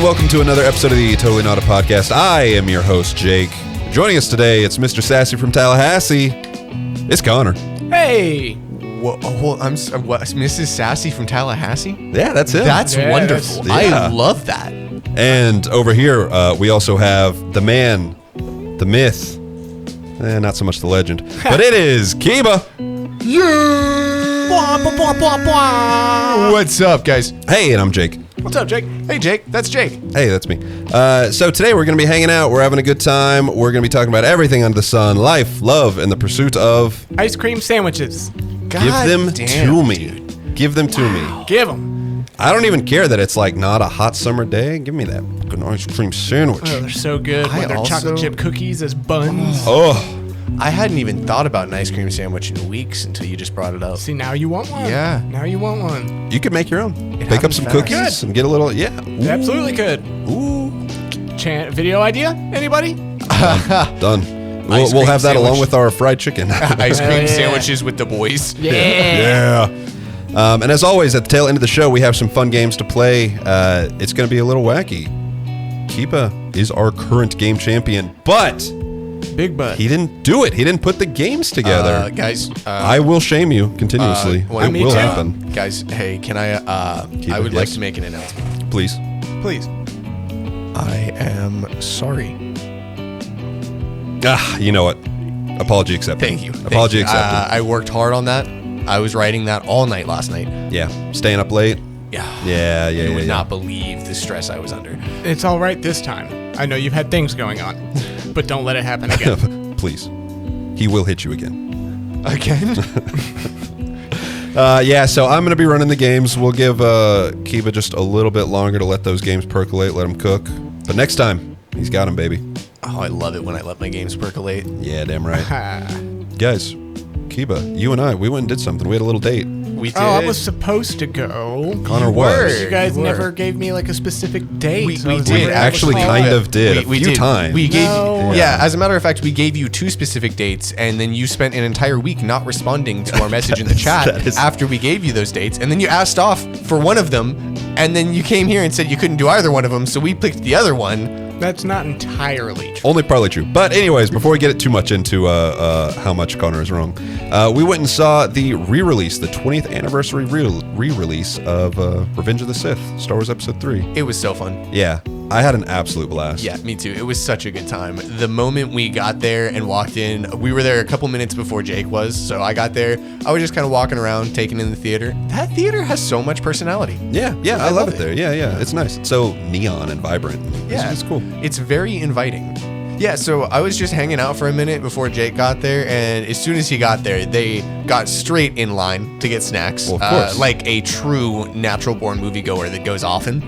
welcome to another episode of the Totally Not a Podcast. I am your host, Jake. Joining us today, it's Mr. Sassy from Tallahassee. It's Connor. Hey! What, Mrs. Sassy from Tallahassee? Yeah, that's it. That's wonderful. Yeah. I love that. And over here, we also have the man, the myth, not so much the legend, but it is Kiba. Yeah! Blah, blah, blah, blah, blah. What's up, guys? Hey, and I'm Jake. What's up, Jake? Hey, Jake. That's Jake. Hey, that's me. So today we're going to be hanging out. We're having a good time. We're going to be talking about everything under the sun, life, love, and the pursuit of... Ice cream sandwiches. Give them to me. Give them to me. Give them. I don't even care that it's like not a hot summer day. Give me that fucking ice cream sandwich. Oh, they're so good. I When they're also- chocolate chip cookies as buns. Oh, I hadn't even thought about an ice cream sandwich in weeks until you just brought it up. See, now you want one. Yeah. Now you want one. you could make your own. Pick up happens some fast. cookies and get a little, yeah. You absolutely could. Ooh. Video idea? Anybody? Done. Ice We'll cream have that along sandwich. with our fried chicken. Ice cream yeah. sandwiches with the boys. Yeah. Yeah. And as always, at the tail end of the show, we have some fun games to play. It's going to be a little wacky. Kiba is our current game champion, but Big butt. he didn't do it. He didn't put the games together. Guys, I will shame you continuously. well, It me will too. happen. Guys, hey, can I Kiba, would like yes. to make an announcement. Please. Please. I am sorry. You know what? Apology accepted. Thank you. Apology accepted. I worked hard on that. I was writing that all night last night. Yeah. Staying up late. Yeah. Yeah. You would not believe the stress I was under. It's all right this time. I know you've had things going on, but don't let it happen again. Please. He will hit you again. Again? Yeah, so I'm going to be running the games. We'll give Kiba just a little bit longer to let those games percolate, let him cook. But next time, he's got him, baby. Oh, I love it when I let my games percolate. Yeah, damn right. Guys, Kiba, you and I, we went and did something. We had a little date. We did. Oh, I was supposed to go. Connor was. You guys You were. never gave me like a specific date. We so I was did. wondering if it was actually hard. kind of did a few times. We gave No. yeah, as a matter of fact, we gave you 2 specific dates, and then you spent an entire week not responding to our message in the chat that is- after we gave you those dates, and then you asked off for one of them, and then you came here and said you couldn't do either one of them, so we picked the other one. That's not entirely true. Only partly true. But anyways, before we get it too much into how much Connor is wrong, we went and saw the re-release, the 20th anniversary re-release of Revenge of the Sith, Star Wars Episode 3. It was so fun. Yeah, I had an absolute blast. Yeah, me too. It was such a good time. The moment we got there and walked in, we were there a couple minutes before Jake was, so I got there. I was just kind of walking around, taking in the theater. That theater has so much personality. Yeah, I love it there. Yeah, it's nice. It's so neon and vibrant. Yeah, It's cool. It's very inviting. Yeah, so I was just hanging out for a minute before Jake got there, and as soon as he got there, they got straight in line to get snacks. Well, of course. Like a true natural-born moviegoer that goes often.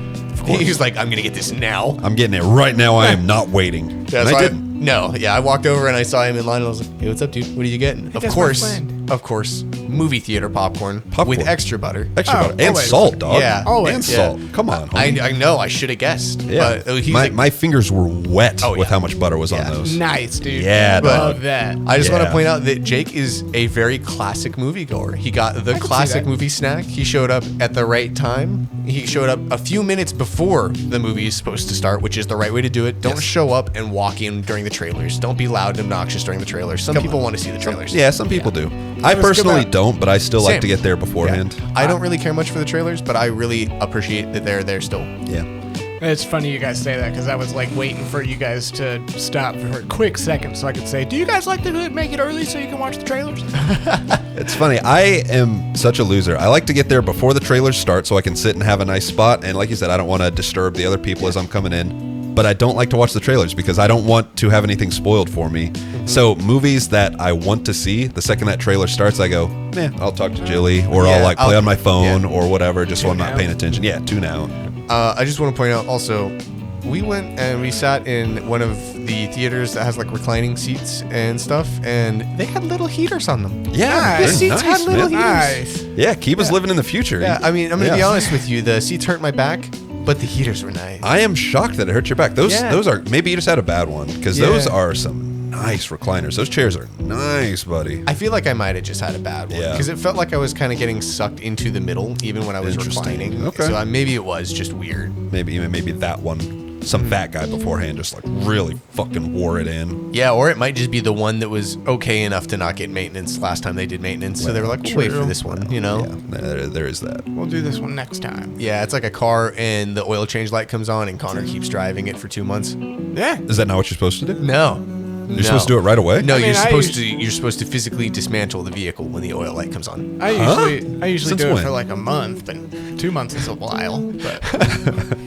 He was like, I'm going to get this now. I'm getting it right now. I am not waiting. Yeah, And so I didn't. No, yeah, I walked over and I saw him in line, and I was like, hey, what's up, dude? What are you getting? that's my friend. Of course, movie theater popcorn. With extra butter. Extra Oh, butter. And always. salt, dog. Yeah. Always. And Yeah. salt. Come on, homie. I know, I should have guessed. Yeah. But he's my, like, my fingers were wet Oh, with yeah. how much butter was Yeah. on those. Nice, dude. Yeah, love dog. that. I just want Yeah. to point out that Jake is a very classic moviegoer. He got the can see classic that. movie snack. He showed up at the right time. He showed up a few minutes before the movie is supposed to start, which is the right way to do it. Don't Yes. show up and walk in during the trailers. Don't be loud and obnoxious during the trailers. Some people want to see the trailers. Yeah, some people do. I Let's go personally back. don't, but I still like Same. to get there Yeah. beforehand. I don't really care much for the trailers, but I really appreciate that they're there still. Yeah. It's funny you guys say that because I was like waiting for you guys to stop for a quick second so I could say, do you guys like to make it early so you can watch the trailers? It's funny. I am such a loser. I like to get there before the trailers start so I can sit and have a nice spot. And like you said, I don't want to disturb the other people as I'm coming in. But I don't like to watch the trailers because I don't want to have anything spoiled for me. So movies that I want to see, the second that trailer starts, I go, I'll talk to Jilly, or I'll like play on my phone or whatever, just so I'm not paying attention. Yeah, tune out. I just want to point out also, we went and we sat in one of the theaters that has like reclining seats and stuff, and they had little heaters on them. Yeah, Nice. they're Seats had nice, little man. heaters. Nice. Yeah, Kiba's living in the future. Yeah, I mean, I'm gonna be Yeah. honest with you. The seats hurt my back, but the heaters were nice. I am shocked that it hurt your back. Those Yeah. those are, maybe you just had a bad one because Yeah. those are some nice recliners. Those chairs are nice, buddy. I feel like I might have just had a bad one. Yeah. Because it felt like I was kind of getting sucked into the middle, even when I was Interesting. reclining. Okay. So maybe it was just weird. Maybe that one. Some fat guy beforehand just like really fucking wore it in. Yeah, or it might just be the one that was okay enough to not get maintenance last time they did maintenance. So they were like, we'll wait for this one, you know? Yeah, there is that. We'll do this one next time. Yeah, it's like a car and the oil change light comes on and Connor keeps driving it for 2 months. Yeah. Is that not what you're supposed to do? No. You're supposed to do it right away? No, I mean, you're supposed to physically dismantle the vehicle when the oil light comes on. I usually Since do it when? for like a month, but 2 months is a while. But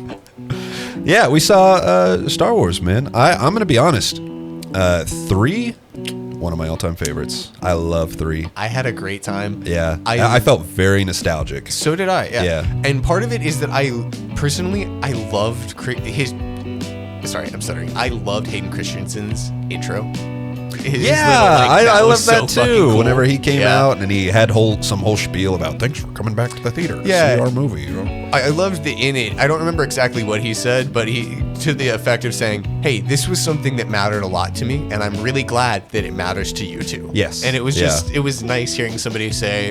Yeah, we saw Star Wars, man. I'm going to be honest. 3, one of my all-time favorites. I love 3. I had a great time. Yeah. I felt very nostalgic. So did I. Yeah. Yeah. And part of it is that I loved I'm stuttering. I loved Hayden Christensen's intro. His I was love that so fucking too. cool. Whenever he came Yeah. out and he had some whole spiel about thanks for coming back to the theater to Yeah. see our movie. You know? I loved the in it. I don't remember exactly what he said, but he to the effect of saying, "Hey, this was something that mattered a lot to me, and I'm really glad that it matters to you too." Yes. And it was Yeah. it was nice hearing somebody say,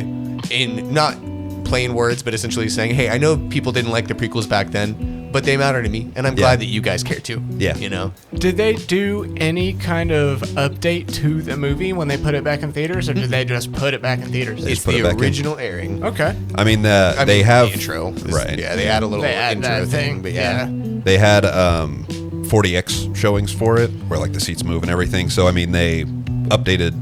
in not plain words, but essentially saying, "Hey, I know people didn't like the prequels back then, but they matter to me, and I'm glad that you guys care too." Yeah. You know. did they do any kind of update to the movie when they put it back in theaters, or did they just put it back in theaters? It's put it the back in. original airing. Okay. I mean, I they mean, have the intro. right. Yeah, they add a little They add intro that thing, but yeah. They had 40X showings for it, where like the seats move and everything. So I mean, they updated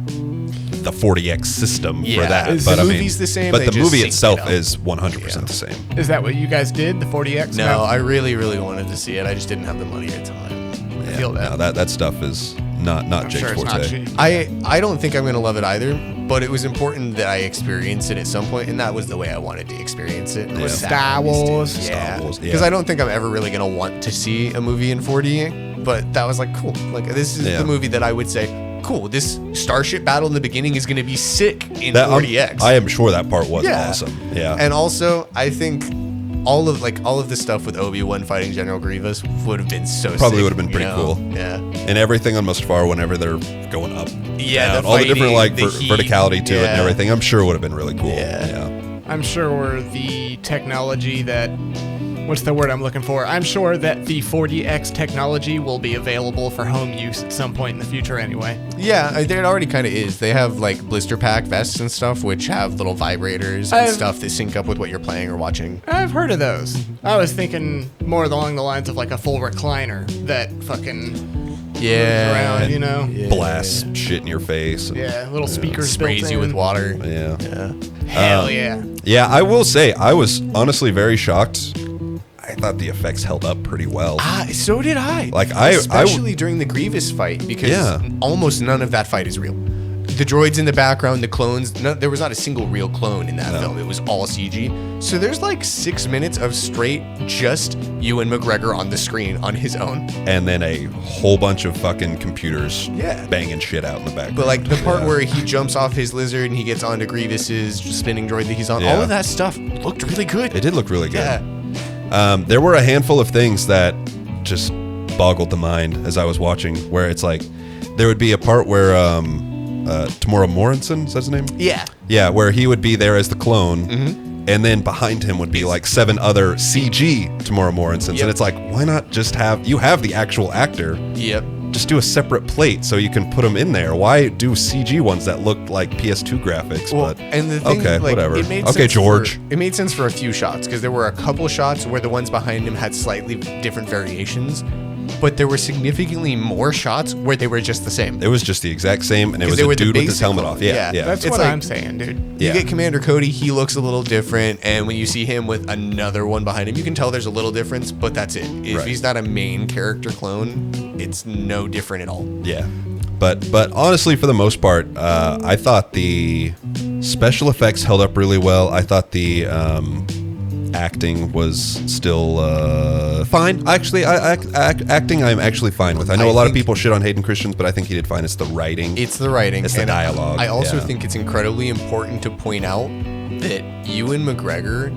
the 40X system for that. Is But the I mean, movie's the same, But they the just movie synced it itself up. is 100% the same. Is that what you guys did? The 40X? No, I really, really wanted to see it. I just didn't have the money or time. I feel that. No, that stuff is not I'm Jake's sure it's forte. not cheap. I don't think I'm gonna love it either, but it was important that I experience it at some point, and that was the way I wanted to experience it. Yeah. Was Star Wars. Yeah, Wars, yeah. because I don't think I'm ever really gonna want to see a movie in 4D, but that was like cool. Like this is Yeah. the movie that I would say, cool. This starship battle in the beginning is gonna be sick in That, 40X. I am sure that part was Yeah. awesome. Yeah. And also, I think all of the stuff with Obi-Wan fighting General Grievous would have been so Probably sick, would have been you pretty know? cool. Yeah. And everything on Mustafar whenever they're going up. Yeah, down, the all the different fighting, like the heat, verticality to it and yeah. everything. I'm sure would have been really cool. Yeah. I'm sure the technology that. What's the word I'm looking for? I'm sure that the 40X technology will be available for home use at some point in the future anyway. Yeah, it already kind of is. They have like blister pack vests and stuff, which have little vibrators and stuff that sync up with what you're playing or watching. I've heard of those. I was thinking more along the lines of like a full recliner that fucking moves around, you know? Blast shit in your face. Yeah, little speakers Sprays built you with in. water. Yeah. Yeah. Hell yeah. Yeah, I will say I was honestly very shocked. I thought the effects held up pretty well. So did I. Like, especially during the Grievous fight, because Yeah. almost none of that fight is real. The droids in the background, the clones, there was not a single real clone in that film. It was all CG. So there's like 6 minutes of straight just Ewan McGregor on the screen on his own. And then a whole bunch of fucking computers Yeah. banging shit out in the background. But like the part where he jumps off his lizard and he gets onto Grievous's spinning droid that he's on, all Yeah. of that stuff looked really good. It did look really good. Yeah. There were a handful of things that just boggled the mind as I was watching, where it's like there would be a part where Tamora Morrison, is that his name? Yeah. Yeah, where he would be there as the clone, and then behind him would be like 7 other CG Tamora Morrisons, Yep. and it's like, why not just have the actual actor? Yep. Just do a separate plate so you can put them in there. Why do CG ones that look like PS2 graphics? Well, but and the thing, okay, like, whatever. It made Okay, sense George. it made sense for a few shots because there were a couple shots where the ones behind him had slightly different variations, but there were significantly more shots where they were just the same. It was just the exact same, and it 'Cause was they a were the dude with his basic helmet clone. off. Yeah, Yeah, yeah. That's It's what like- I'm saying, dude. You Yeah. get Commander Cody, he looks a little different, and when you see him with another one behind him, you can tell there's a little difference, but that's it. If Right. he's not a main character clone, it's no different at all. Yeah. But honestly, for the most part, I thought the special effects held up really well. I thought the acting was still fine. Actually, acting I'm actually fine with. I know a lot of people shit on Hayden Christensen, but I think he did fine. It's the writing. It's the writing. It's the and dialogue, I also yeah. think it's incredibly important to point out that Ewan McGregor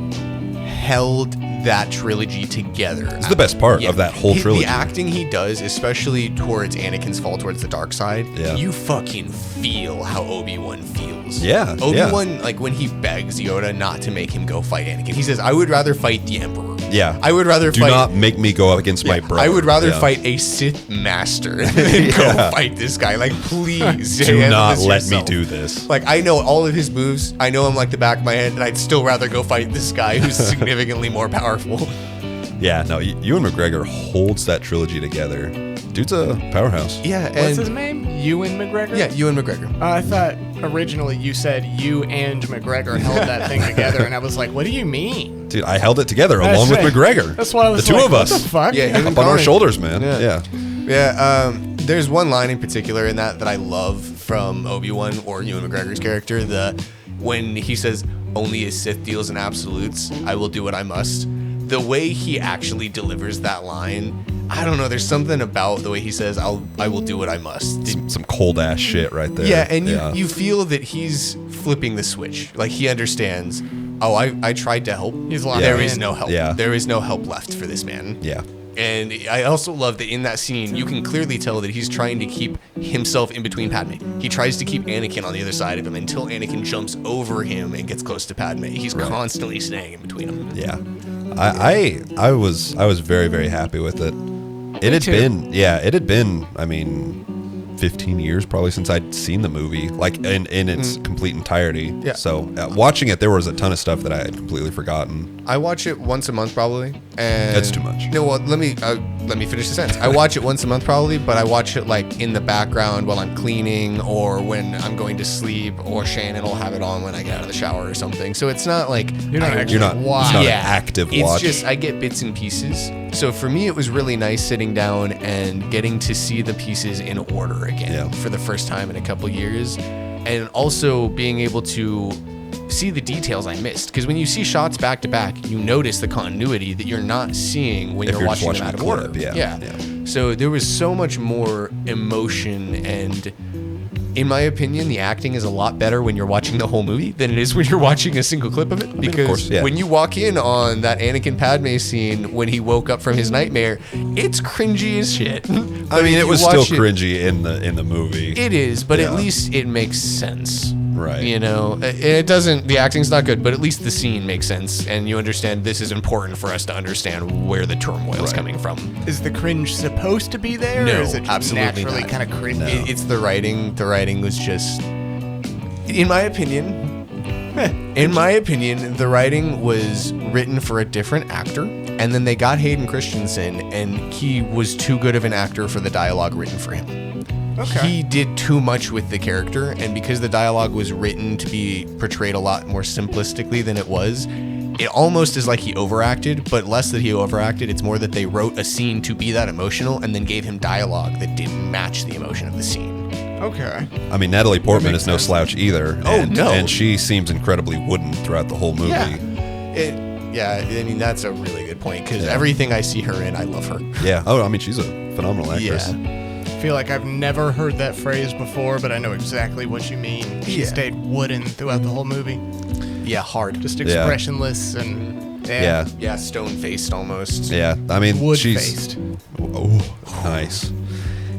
held that trilogy together. It's the best part of that whole trilogy. The acting he does, especially towards Anakin's fall towards the dark side, you fucking feel how Obi-Wan feels. Yeah. Obi-Wan, like when he begs Yoda not to make him go fight Anakin, he says, I would rather fight the Emperor. Yeah. I would rather Do not make me go up against my brother. I would rather fight a Sith master than go fight this guy. Like, please. Do not let me do this. Like, I know all of his moves. I know him like the back of my hand, and I'd still rather go fight this guy who's significantly more powerful. Yeah, no, Ewan McGregor holds that trilogy together. Dude's a powerhouse. Yeah. What's his name? Ewan McGregor? Yeah, Ewan McGregor. I thought originally you said you and McGregor held that thing together, and I was like, what do you mean? Dude, I held it together along with McGregor. That's why I was the two like, of us. What the fuck? Yeah, up on our shoulders, man. Yeah. There's one line in particular in that I love from Obi-Wan or Ewan McGregor's character. When he says, only a Sith deals in absolutes, I will do what I must. The way he actually delivers that line, I don't know. There's something about the way he says, I will do what I must. Some cold ass shit right there. Yeah, and you feel that he's flipping the switch. Like he understands, I tried to help. He's locked There in. is no help. Yeah. There is no help left for this man. Yeah. And I also love that in that scene, you can clearly tell that he's trying to keep himself in between Padme. He tries to keep Anakin on the other side of him until Anakin jumps over him and gets close to Padme. He's constantly staying in between them. Yeah. I was very, very happy with it. It had been, I mean, 15 years probably since I'd seen the movie, like in its complete entirety. Yeah. So watching it, there was a ton of stuff that I had completely forgotten. I watch it once a month probably, and That's too much. No, well, let me finish the sentence. I watch it once a month probably, but I watch it like in the background while I'm cleaning or when I'm going to sleep, or Shannon will have it on when I get out of the shower or something. So it's not like You're not It's not an active watch. It's just I get bits and pieces. So for me, it was really nice sitting down and getting to see the pieces in order again for the first time in a couple years, and also being able to see the details I missed. Because when you see shots back to back, you notice the continuity that you're not seeing when you're watching them out of order. Yeah. So there was so much more emotion, and in my opinion, the acting is a lot better when you're watching the whole movie than it is when you're watching a single clip of it. Because when you walk in on that Anakin Padme scene when he woke up from his nightmare, it's cringy as shit. I mean, it was still cringy in the movie. It is, but at least it makes sense. Right. You know, it doesn't, the acting's not good, but at least the scene makes sense, and you understand this is important for us to understand where the turmoil is coming from. Is the cringe supposed to be there? No, or is it just absolutely naturally not. kind of cringy? No. It's the writing. The writing was just, in my opinion, the writing was written for a different actor, and then they got Hayden Christensen, and he was too good of an actor for the dialogue written for him. Okay. He did too much with the character, and because the dialogue was written to be portrayed a lot more simplistically than it was, it almost is like he overacted, but less that he overacted. It's more that they wrote a scene to be that emotional and then gave him dialogue that didn't match the emotion of the scene. Okay. I mean, Natalie Portman is no slouch either. No. And she seems incredibly wooden throughout the whole movie. Yeah, I mean, that's a really good point, because everything I see her in, I love her. Yeah. Oh, I mean, she's a phenomenal actress. Yeah. I feel like I've never heard that phrase before, but I know exactly what you mean. She stayed wooden throughout the whole movie. Yeah, hard. Just expressionless and Yeah, stone-faced almost. Yeah. I mean, wood-faced. Oh, nice.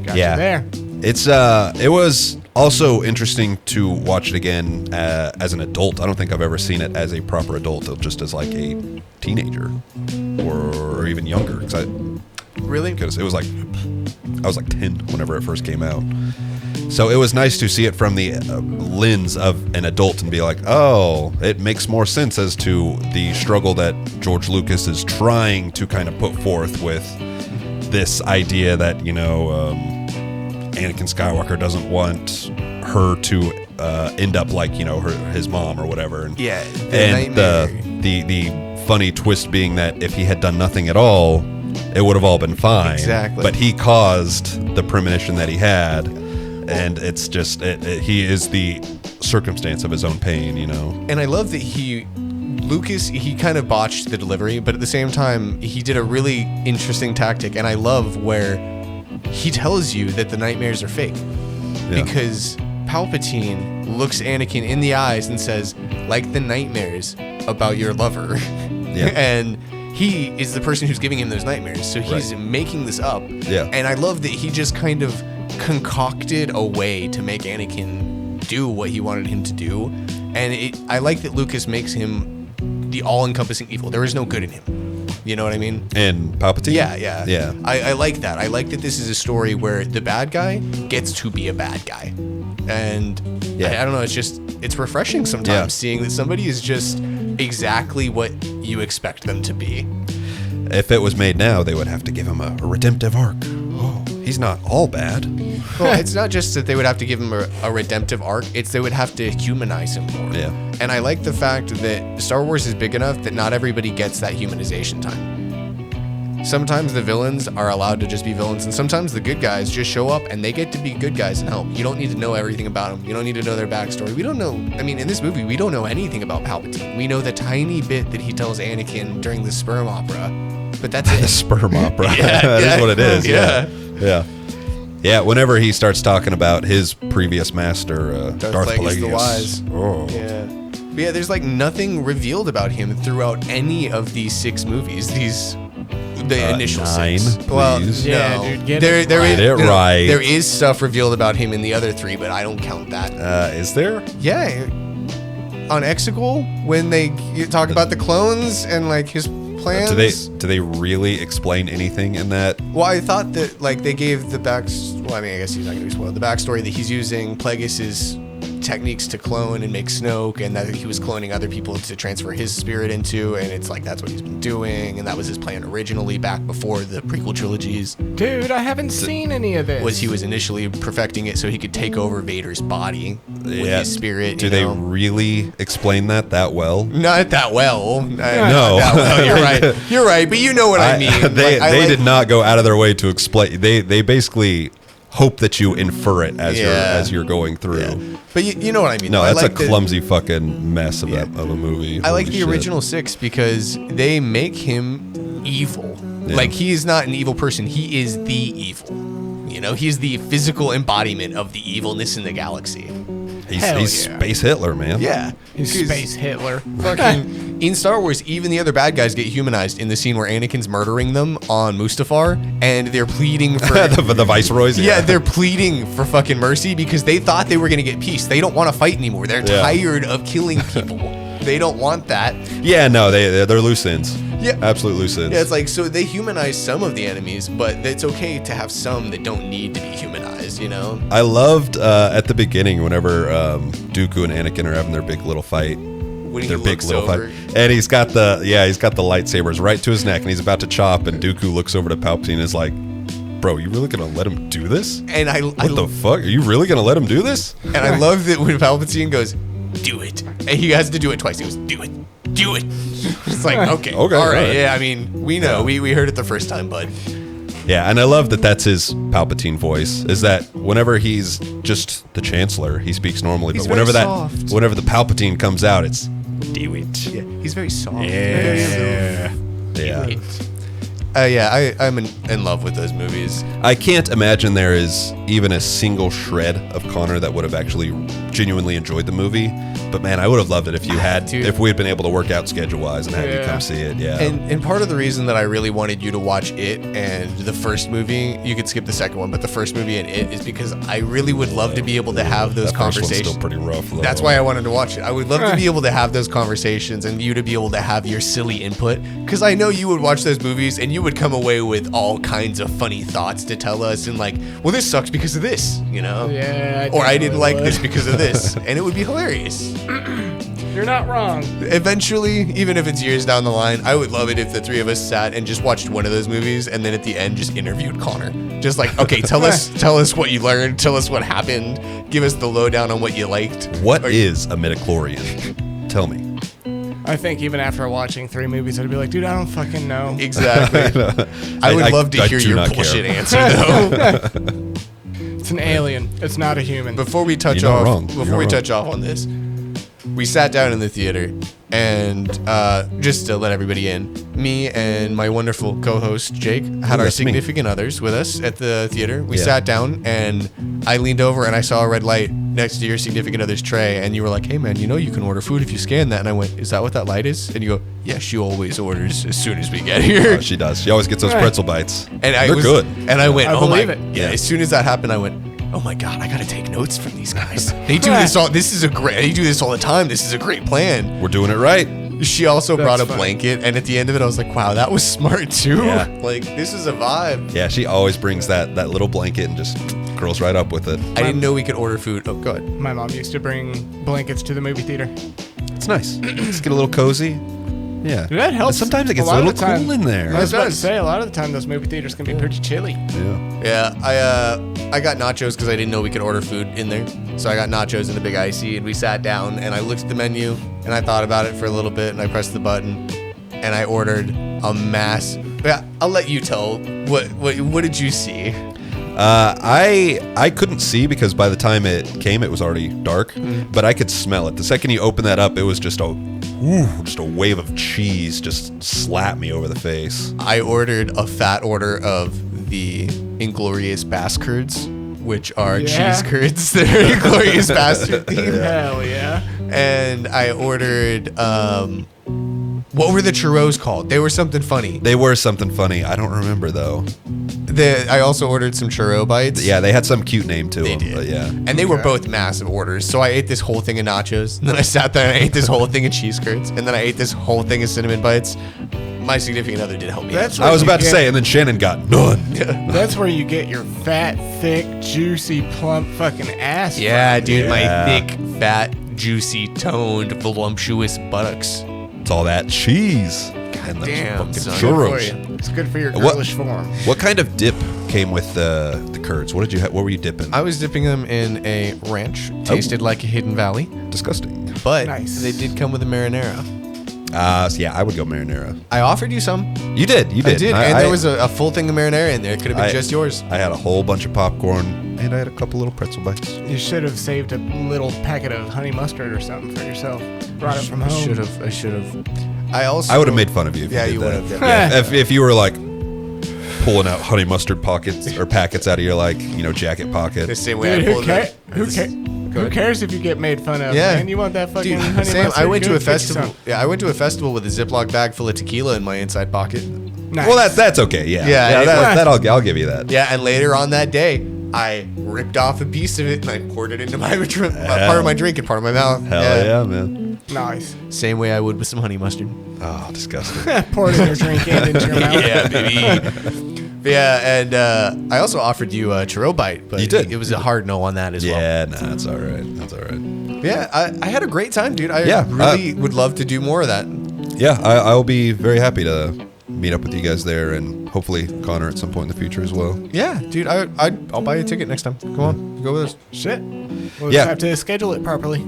Got you there. It was also interesting to watch it again as an adult. I don't think I've ever seen it as a proper adult, just as like a teenager or even younger. Really? Because it was like, I was like 10 whenever it first came out. So it was nice to see it from the lens of an adult and be like, oh, it makes more sense as to the struggle that George Lucas is trying to kind of put forth with this idea that, you know, Anakin Skywalker doesn't want her to end up like, you know, his mom or whatever. And, the funny twist being that if he had done nothing at all, it would have all been fine. Exactly. But he caused the premonition that he had, and it's just he is the circumstance of his own pain, you know. And I love that Lucas kind of botched the delivery, but at the same time, he did a really interesting tactic, and I love where he tells you that the nightmares are fake. Yeah. Because Palpatine looks Anakin in the eyes and says, like the nightmares about your lover. Yeah. And he is the person who's giving him those nightmares. So he's making this up. Yeah. And I love that he just kind of concocted a way to make Anakin do what he wanted him to do. And I like that Lucas makes him the all-encompassing evil. There is no good in him. You know what I mean? And Palpatine? Yeah. I like that. I like that this is a story where the bad guy gets to be a bad guy. And I don't know, it's refreshing sometimes seeing that somebody is just exactly what you expect them to be. If it was made now, they would have to give him a redemptive arc. Oh, he's not all bad. Well, it's not just that they would have to give him a redemptive arc, it's they would have to humanize him more. Yeah. And I like the fact that Star Wars is big enough that not everybody gets that humanization time. Sometimes the villains are allowed to just be villains, and sometimes the good guys just show up and they get to be good guys and help. You don't need to know everything about them. You don't need to know their backstory. We don't know, I mean, in this movie, we don't know anything about Palpatine. We know the tiny bit that he tells Anakin during the sperm opera, but that's it. The sperm opera. That is what it is. Yeah. Whenever he starts talking about his previous master, Darth Plagueis the Wise. Oh. Yeah. But yeah, there's like nothing revealed about him throughout any of these 6 movies. The initial 9, 6. Well, please. Yeah, no. dude, get there, it there right. is- Get it no, right. There is stuff revealed about him in the other 3, but I don't count that. Is there? Yeah. On Exegol, when they talk about the clones and like his plans. Do they really explain anything in that? Well, I thought that like they gave the I guess he's not going to be spoiled. The backstory that he's using Plagueis's techniques to clone and make Snoke, and that he was cloning other people to transfer his spirit into, and it's like that's what he's been doing, and that was his plan originally back before the prequel trilogies. Dude, I haven't seen any of this. He was initially perfecting it so he could take over Vader's body with his spirit. Do they really explain that well? Not that well. No. Not that well. You're right. You're right, but you know what I mean. They did not go out of their way to explain. They basically hope that you infer it as you're going through. Yeah. But you know what I mean. No, that's like a clumsy fucking mess of a movie. I like Holy the shit. original 6 because they make him evil. Yeah. Like, he is not an evil person. He is the evil. You know, he's the physical embodiment of the evilness in the galaxy. He's Space Hitler, man. Yeah. He's Space Hitler. Fucking in Star Wars, even the other bad guys get humanized in the scene where Anakin's murdering them on Mustafar, and they're pleading for the viceroys. Yeah, they're pleading for fucking mercy because they thought they were gonna get peace. They don't want to fight anymore. They're tired of killing people. They don't want that. Yeah, no, they're loose ends. Yeah, absolute loose ends. Yeah, it's like, so they humanize some of the enemies, but it's okay to have some that don't need to be humanized, you know? I loved at the beginning whenever Dooku and Anakin are having their big little fight. Their big little fight. And he's got the lightsabers right to his neck, and he's about to chop, and Dooku looks over to Palpatine and is like, bro, you really gonna let him do this? And what the fuck? Are you really gonna let him do this? And I love that when Palpatine goes, do it. And he has to do it twice. He goes, do it. Do it. It's like, okay. All right. Yeah, I mean, we know. Yeah. We heard it the first time, bud. Yeah, and I love that that's his Palpatine voice, is that whenever he's just the Chancellor, he speaks normally. He's but whenever soft. whenever the Palpatine comes out, it's do it. Yeah, he's very soft. Yeah. I'm in love with those movies. I can't imagine there is even a single shred of Connor that would have actually genuinely enjoyed the movie. But man, I would have loved it if you had, if we had been able to work out schedule-wise and have you come see it. Yeah. And part of the reason that I really wanted you to watch it and the first movie, you could skip the second one, but the first movie and it is because I really would love to be able to have those conversations. Still pretty rough, though. That's why I wanted to watch it. I would love to be able to have those conversations and you to be able to have your silly input, because I know you would watch those movies and you would come away with all kinds of funny thoughts to tell us, and like, well, this sucks because of this, you know? Yeah. Or I didn't like this because of this, and it would be hilarious. You're not wrong. Eventually, even if it's years down the line, I would love it if the three of us sat and just watched one of those movies, and then at the end just interviewed Connor. Just like, okay, tell us what you learned, tell us what happened, give us the lowdown on what you liked. What is a midichlorian? Tell me. I think even after watching 3 movies, I'd be like, dude, I don't fucking know. Exactly. I would love to hear your bullshit answer, though. It's an alien. It's not a human. Before we touch off on this, we sat down in the theater, and just to let everybody in, me and my wonderful co-host Jake had our that's me. significant others with us at the theater. We Yeah. sat down, and I leaned over and I saw a red light next to your significant other's tray, and you were like, "Hey man, you know you can order food if you scan that." And I went, "Is that what that light is?" And you go, "Yeah, she always orders as soon as we get here." Oh, she does. She always gets those Right. pretzel bites. And They're good. And I went, I "Oh my!" believe it. Yeah. Yeah. As soon as that happened, I went, "Oh my god, I gotta take notes from these guys. They do this all. This is a great. They do this all the time. This is a great plan." We're doing it right. She also brought a funny. blanket, and at the end of it, I was like, "Wow, that was smart too. Yeah. Like this is a vibe." Yeah, she always brings that little blanket and just curls right up with it. I didn't know we could order food. Oh, go ahead. My mom used to bring blankets to the movie theater. It's nice. Just get a little cozy. Yeah. That helps. Sometimes it gets a lot of little the time. cool in there. I was about to does. say, a lot of the time those movie theaters can be pretty chilly. Yeah. Yeah, I got nachos because I didn't know we could order food in there. So I got nachos in a big icy, and we sat down, and I looked at the menu, and I thought about it for a little bit, and I pressed the button, and I ordered a mass. Yeah, I'll let you tell. What did you see? I couldn't see because by the time it came, it was already dark. But I could smell it. The second you open that up, it was just a wave of cheese just slapped me over the face. I ordered a fat order of the Inglorious Bass Curds, which are Yeah. cheese curds. They're Inglorious Bastard themed. Hell yeah. And I ordered what were the churros called? They were something funny. They were something funny. I don't remember though. I also ordered some churro bites. Yeah, they had some cute name to They them. did. But yeah. And they were both massive orders. So I ate this whole thing of nachos. And then I sat there and I ate this whole thing of cheese curds. And then I ate this whole thing of cinnamon bites. My significant other did help me That's out. I was you about to get- say, and then Shannon got none. That's where you get your fat, thick, juicy, plump fucking ass. Yeah, from. dude, Yeah. my thick, fat, juicy, toned, voluptuous buttocks. It's all that cheese. And the damn, fucking son. Good for churros. you. It's good for your What- girlish form. What kind of dip came with the curds? What did you? What were you dipping? I was dipping them in a ranch. Tasted like a Hidden Valley. Disgusting. But Nice. they did come with a marinara. So yeah, I would go marinara. I offered you some. You did. You did. I did. And there was a full thing of marinara in there. It could have been just yours. I had a whole bunch of popcorn, and I had a couple little pretzel bites. You should have saved a little packet of honey mustard or something for yourself. Brought it from home. I should have. I also. I would have made fun of you if Yeah, you you did that. would've, Yeah, if you were like pulling out honey mustard pockets or packets out of your jacket pocket. the same way Dude, I pulled it. who cares if you get made fun of? Yeah. Man, you want that fucking honey Dude, Sam, mustard? I went to Go a get you festival. some. Yeah, I went to a festival with a Ziploc bag full of tequila in my inside pocket. Nice. Well, that's okay. Yeah. Yeah, it was. I'll give you that. Yeah, and later on that day, I ripped off a piece of it and I poured it into my part of my drink and part of my mouth. Hell yeah, man. Nice. Same way I would with some honey mustard. Oh, disgusting. Pour it in your drink and into your mouth. Yeah, baby. Yeah, and I also offered you a churro bite, but You did. it was a hard no on that as well. Yeah, nah, that's all right. That's all right. Yeah, I had a great time, dude. I Yeah, really would love to do more of that. Yeah, I'll be very happy to meet up with you guys there, and hopefully Connor at some point in the future as well. Yeah, dude, I'll buy you a ticket next time. Come on, go with us. Shit. We'll Yeah. just have to schedule it properly.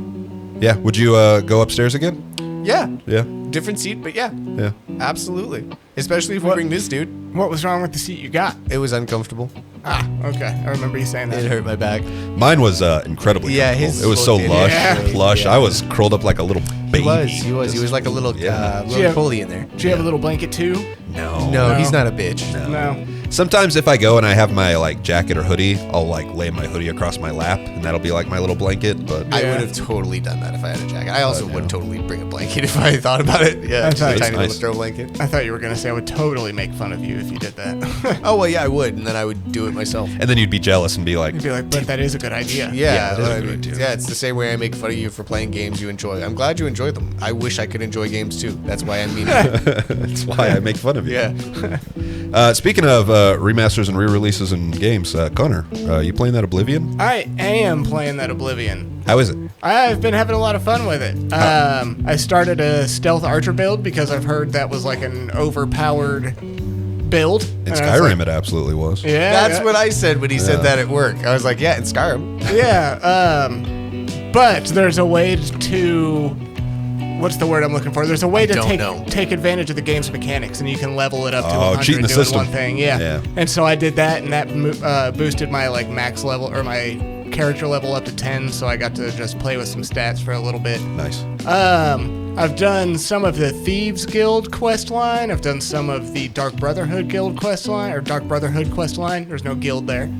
Yeah, would you go upstairs again? Yeah, Yeah, different seat, but yeah, yeah. absolutely. Especially if we bring this dude. What was wrong with the seat you got? It was uncomfortable. Ah, okay. I remember you saying that. It hurt my back. Mine was incredibly Yeah, comfortable. his It was so looked- lush, Yeah. plush. Yeah. I was curled up like a little baby. He was like a little, Yeah. little Yeah. pulley in there. Did you have a little blanket too? No. No, No. he's not a bitch. No. Sometimes if I go and I have my jacket or hoodie, I'll lay my hoodie across my lap, and that'll be like my little blanket. But I Yeah. would have totally done that if I had a jacket. I also would totally bring a blanket if I thought about it. Yeah, just a thought- tiny Nice. little throw blanket. I thought you were going to say I would totally make fun of you if you did that. Oh, well, yeah, I would, and then I would do it myself. and then you'd be jealous and be like, You'd be like, but that is a good idea. Yeah, it is a I good mean, idea. yeah, it's the same way I make fun of you for playing games you enjoy. I'm glad you enjoy them. I wish I could enjoy games too. That's why I'm mean. "That's why I make fun of you." Yeah. Speaking of remasters and re-releases and games, Connor, you playing that Oblivion? I am playing that Oblivion. How is it? I've been having a lot of fun with it. I started a stealth archer build because I've heard that was like an overpowered build. In And I was Skyrim, like, it absolutely was. yeah, That's what I said when he said that at work. I was like, yeah, in Skyrim. Yeah. But there's a way to. What's the word I'm looking for? There's a way to don't know. take advantage of the game's mechanics, and you can level it up to Oh, 100 cheating the doing system. one thing. Yeah. Yeah. And so I did that, and that boosted my max level or my character level up to 10, so I got to just play with some stats for a little bit. Nice. I've done some of the Thieves Guild quest line. I've done some of the Dark Brotherhood Guild quest line, or Dark Brotherhood quest line. There's no guild there.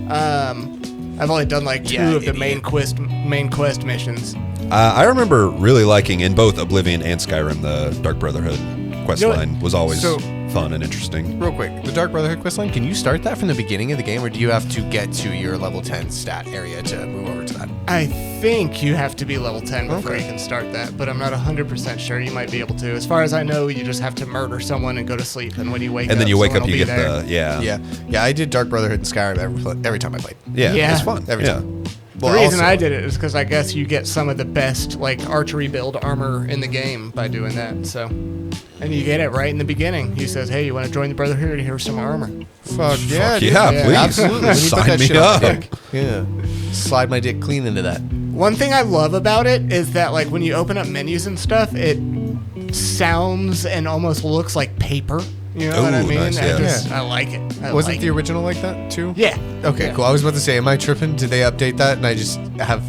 I've only done like two of the main quest missions. I remember really liking in both Oblivion and Skyrim the Dark Brotherhood quest line was always fun and interesting. Real quick, the Dark Brotherhood questline, can you start that from the beginning of the game, or do you have to get to your level 10 stat area to move over to that? I think you have to be level 10 before you can start that, but I'm not 100% sure. You might be able to. As far as I know, you just have to murder someone and go to sleep, and when you wake up, and then you wake up, you get the yeah. I did Dark Brotherhood and Skyrim every time I played. Yeah, it's fun every time. Well, the reason I did it is because I guess you get some of the best like archery build armor in the game by doing that. So, and you get it right in the beginning. He says, "Hey, you want to join the Brotherhood? Here's some armor." Fuck yeah, please, absolutely. When you put that shit up. on my dick, slide my dick clean into that. One thing I love about it is that like when you open up menus and stuff, it sounds and almost looks like paper. You know what I mean? Nice, I like it. Wasn't the original like that too? Yeah. Okay, cool. I was about to say, am I tripping? Did they update that and I just have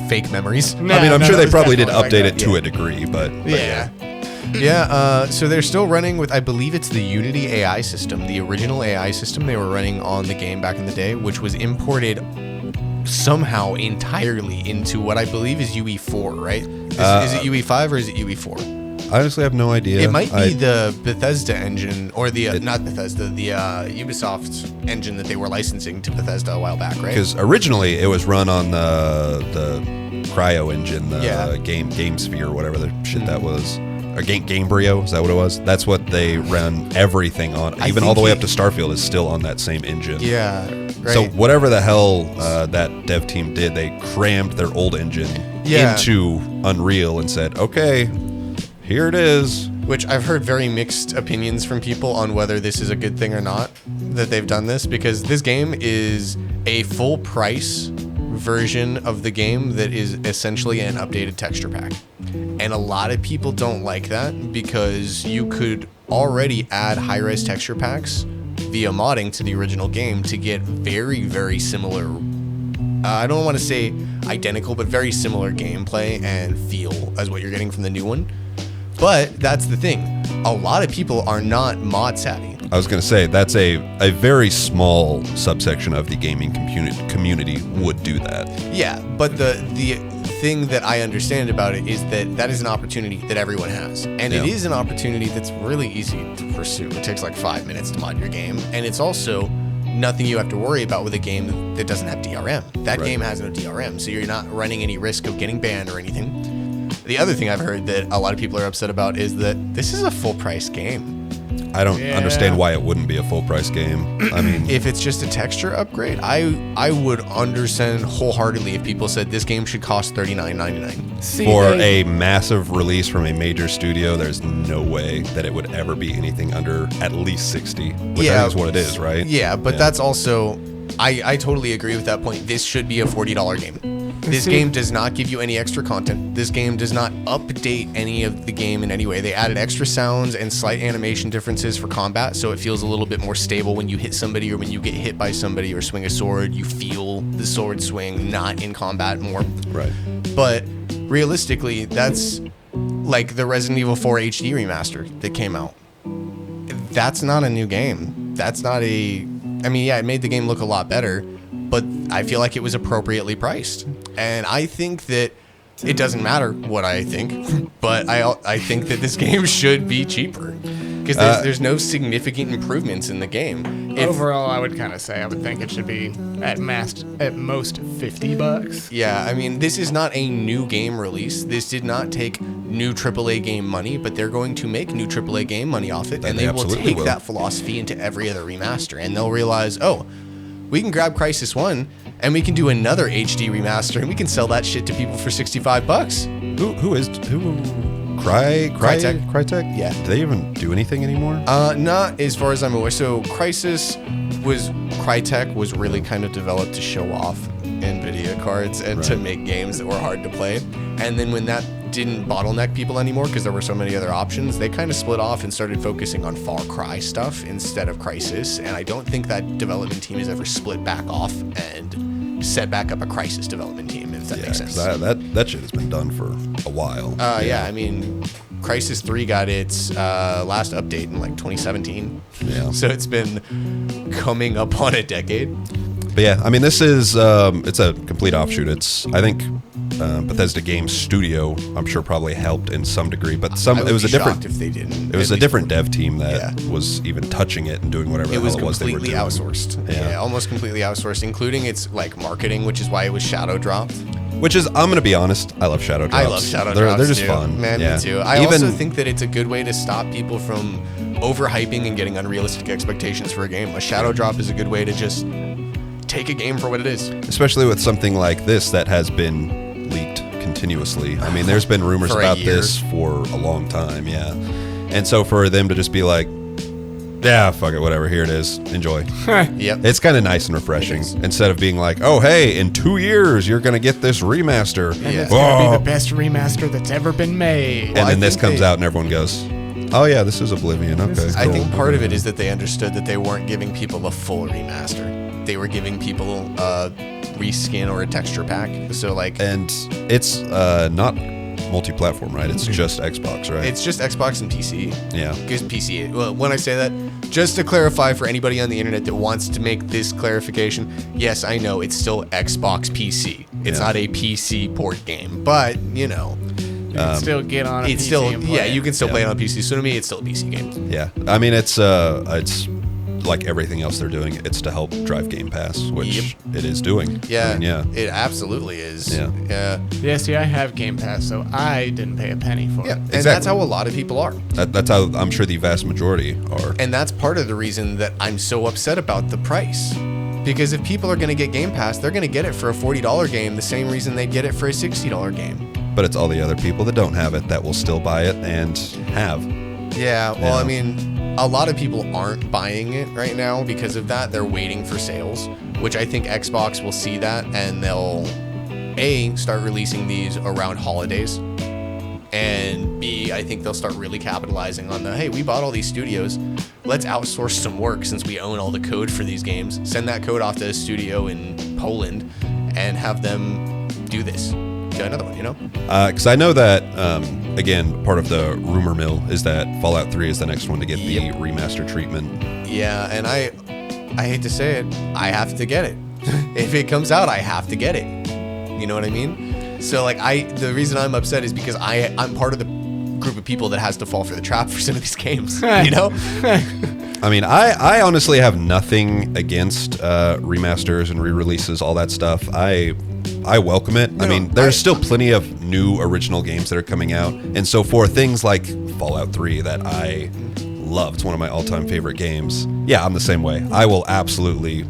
fake memories? No, I mean, I'm sure they probably did definitely update like it to a degree, but yeah. So they're still running with, I believe it's the Unity AI system, the original AI system they were running on the game back in the day, which was imported somehow entirely into what I believe is UE4, right? Is it UE5 or is it UE4? I honestly have no idea. It might be the Bethesda engine, or the not Bethesda, the Ubisoft engine that they were licensing to Bethesda a while back, right? Because originally it was run on the Cryo engine, the Game Sphere, whatever the shit that was. Or Gamebryo, is that what it was? That's what they ran everything on. Even all the way up to Starfield is still on that same engine. Yeah. Right. So whatever the hell that dev team did, they crammed their old engine into Unreal and said, okay, here it is. Which I've heard very mixed opinions from people on whether this is a good thing or not that they've done this, because this game is a full price version of the game that is essentially an updated texture pack. And a lot of people don't like that because you could already add high-res texture packs via modding to the original game to get very, very similar, I don't want to say identical, but very similar gameplay and feel as what you're getting from the new one. But that's the thing. A lot of people are not mod savvy. I was going to say, that's a very small subsection of the gaming community would do that. Yeah, but the thing that I understand about it is that is an opportunity that everyone has. And it is an opportunity that's really easy to pursue. It takes like 5 minutes to mod your game. And it's also nothing you have to worry about with a game that doesn't have DRM. That game has no DRM, so you're not running any risk of getting banned or anything. The other thing I've heard that a lot of people are upset about is that this is a full price game. I don't understand why it wouldn't be a full price game. I mean, if it's just a texture upgrade, I would understand wholeheartedly if people said this game should cost $39.99. For a massive release from a major studio, there's no way that it would ever be anything under at least $60, which I think is what it is, right? Yeah, but that's also, I totally agree with that point. This should be a $40 game. This game does not give you any extra content. This game does not update any of the game in any way. They added extra sounds and slight animation differences for combat, so it feels a little bit more stable when you hit somebody or when you get hit by somebody or swing a sword. You feel the sword swing, not in combat more. Right. But realistically, that's like the Resident Evil 4 HD remaster that came out. That's not a new game. That's not a... I mean, yeah, it made the game look a lot better, but I feel like it was appropriately priced. And I think that it doesn't matter what I think, but I think that this game should be cheaper because there's no significant improvements in the game. Overall, I would kind of say I would think it should be at most $50. Yeah, I mean, this is not a new game release. This did not take new AAA game money, but they're going to make new AAA game money off it, and they will take that philosophy into every other remaster, and they'll realize, oh, we can grab Crysis 1 and we can do another HD remaster and we can sell that shit to people for $65. Crytek? Yeah. Do they even do anything anymore? Not as far as I'm aware. So Crytek was really kind of developed to show off NVIDIA cards and to make games that were hard to play. And then when that didn't bottleneck people anymore because there were so many other options, they kind of split off and started focusing on Far Cry stuff instead of Crysis. And I don't think that development team has ever split back off and set back up a Crysis development team, if that makes sense. That shit has been done for a while. I mean, Crysis 3 got its last update in like 2017. Yeah. So it's been coming up on a decade. But yeah, I mean, this is it's a complete offshoot. It's, I think, Bethesda Game Studio, I'm sure, probably helped in some degree, but it was a different. If they didn't, it was a different dev team that was even touching it and doing whatever the hell it was they were doing. It was completely outsourced. Yeah, almost completely outsourced, including its like marketing, which is why it was shadow dropped. Which is, I'm gonna be honest, I love shadow drops. I love shadow drops. They're just too. fun. Man, yeah. me too. I also think that it's a good way to stop people from overhyping and getting unrealistic expectations for a game. A shadow drop is a good way to just take a game for what it is. Especially with something like this that has been leaked continuously. I mean, there's been rumors about this for a long time, yeah. And so for them to just be like, yeah, fuck it, whatever, here it is, enjoy. Yep. It's kind of nice and refreshing instead of being like, oh, hey, in 2 years you're going to get this remaster. And it's going to be the best remaster that's ever been made. And then this comes out and everyone goes, oh yeah, this is Oblivion, okay. I think part of it is that they understood that they weren't giving people a full remaster. They were giving people a reskin or a texture pack. So like, and it's not multi-platform, right? It's just Xbox, right? It's just Xbox and PC. Yeah. Because PC. Well, when I say that, just to clarify for anybody on the internet that wants to make this clarification, yes, I know it's still Xbox PC. It's not a PC port game, but you know. You can still get on a PC and play you can still play it on PC. So to me, it's still a PC game. Yeah. I mean, it's like everything else they're doing, it's to help drive Game Pass, which it is doing. Yeah, I mean, yeah, it absolutely is. Yeah. Yeah, see, I have Game Pass, so I didn't pay a penny for it. And that's how a lot of people are. That's how I'm sure the vast majority are. And that's part of the reason that I'm so upset about the price. Because if people are going to get Game Pass, they're going to get it for a $40 game, the same reason they get it for a $60 game. But it's all the other people that don't have it that will still buy it and have. Yeah, well, I mean, a lot of people aren't buying it right now because of that. They're waiting for sales, which I think Xbox will see that and they'll A, start releasing these around holidays, and B, I think they'll start really capitalizing on the, hey, we bought all these studios, let's outsource some work since we own all the code for these games, send that code off to a studio in Poland and have them do this. Get another one, you know? Because I know that, again, part of the rumor mill is that Fallout 3 is the next one to get the remaster treatment. Yeah, and I hate to say it, I have to get it. If it comes out, I have to get it. You know what I mean? So like the reason I'm upset is because I'm part of the group of people that has to fall for the trap for some of these games. You know? I mean, I honestly have nothing against remasters and re-releases, all that stuff. I welcome it. I mean, there's still plenty of new original games that are coming out. And so for things like Fallout 3 that I love, it's one of my all-time favorite games. Yeah, I'm the same way. I will absolutely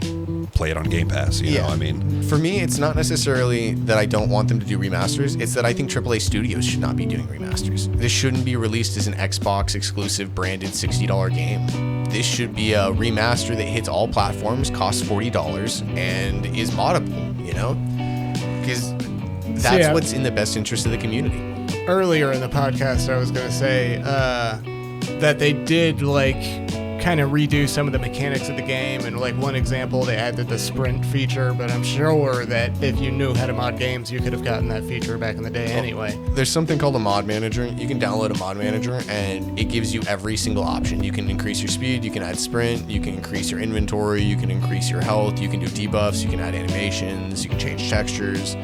play it on Game Pass, you know, I mean. For me, it's not necessarily that I don't want them to do remasters. It's that I think AAA studios should not be doing remasters. This shouldn't be released as an Xbox exclusive branded $60 game. This should be a remaster that hits all platforms, costs $40, and is moddable, you know? Because that's what's in the best interest of the community. Earlier in the podcast, I was going to say that they did like kind of redo some of the mechanics of the game, and like one example, they added the sprint feature, but I'm sure that if you knew how to mod games, you could have gotten that feature back in the day anyway. There's something called a mod manager. You can download a mod manager and it gives you every single option. You can increase your speed, you can add sprint, you can increase your inventory, you can increase your health, you can do debuffs, you can add animations, you can change textures.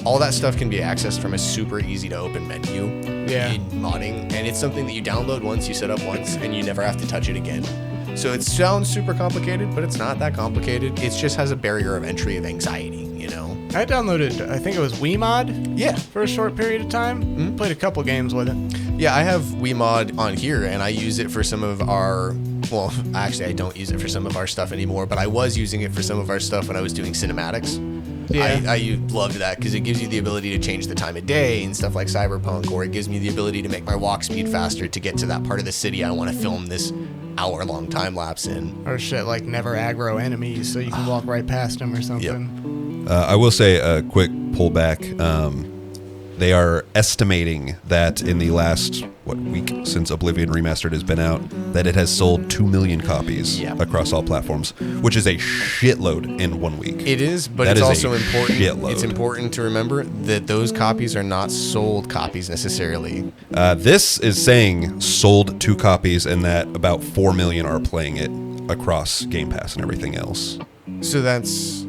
All that stuff can be accessed from a super easy to open menu in modding, and it's something that you download once, you set up once, and you never have to touch it again. So it sounds super complicated, but it's not that complicated. It just has a barrier of entry of anxiety, you know? I downloaded, I think it was WeMod for a short period of time. Played a couple games with it. Yeah, I have WeMod on here, and I use it for some of our... Well, actually, I don't use it for some of our stuff anymore, but I was using it for some of our stuff when I was doing cinematics. Yeah. I loved that because it gives you the ability to change the time of day and stuff like Cyberpunk, or it gives me the ability to make my walk speed faster to get to that part of the city I want to film this hour-long time lapse in. Or shit like never aggro enemies so you can walk right past them or something. I will say a quick pullback. they are estimating that in the last week since Oblivion Remastered has been out, that it has sold 2 million copies across all platforms, which is a shitload in 1 week. It is, but That it's is also a important. shitload. It's important to remember that those copies are not sold copies necessarily. This is saying sold 2 copies and that about 4 million are playing it across Game Pass and everything else. So that's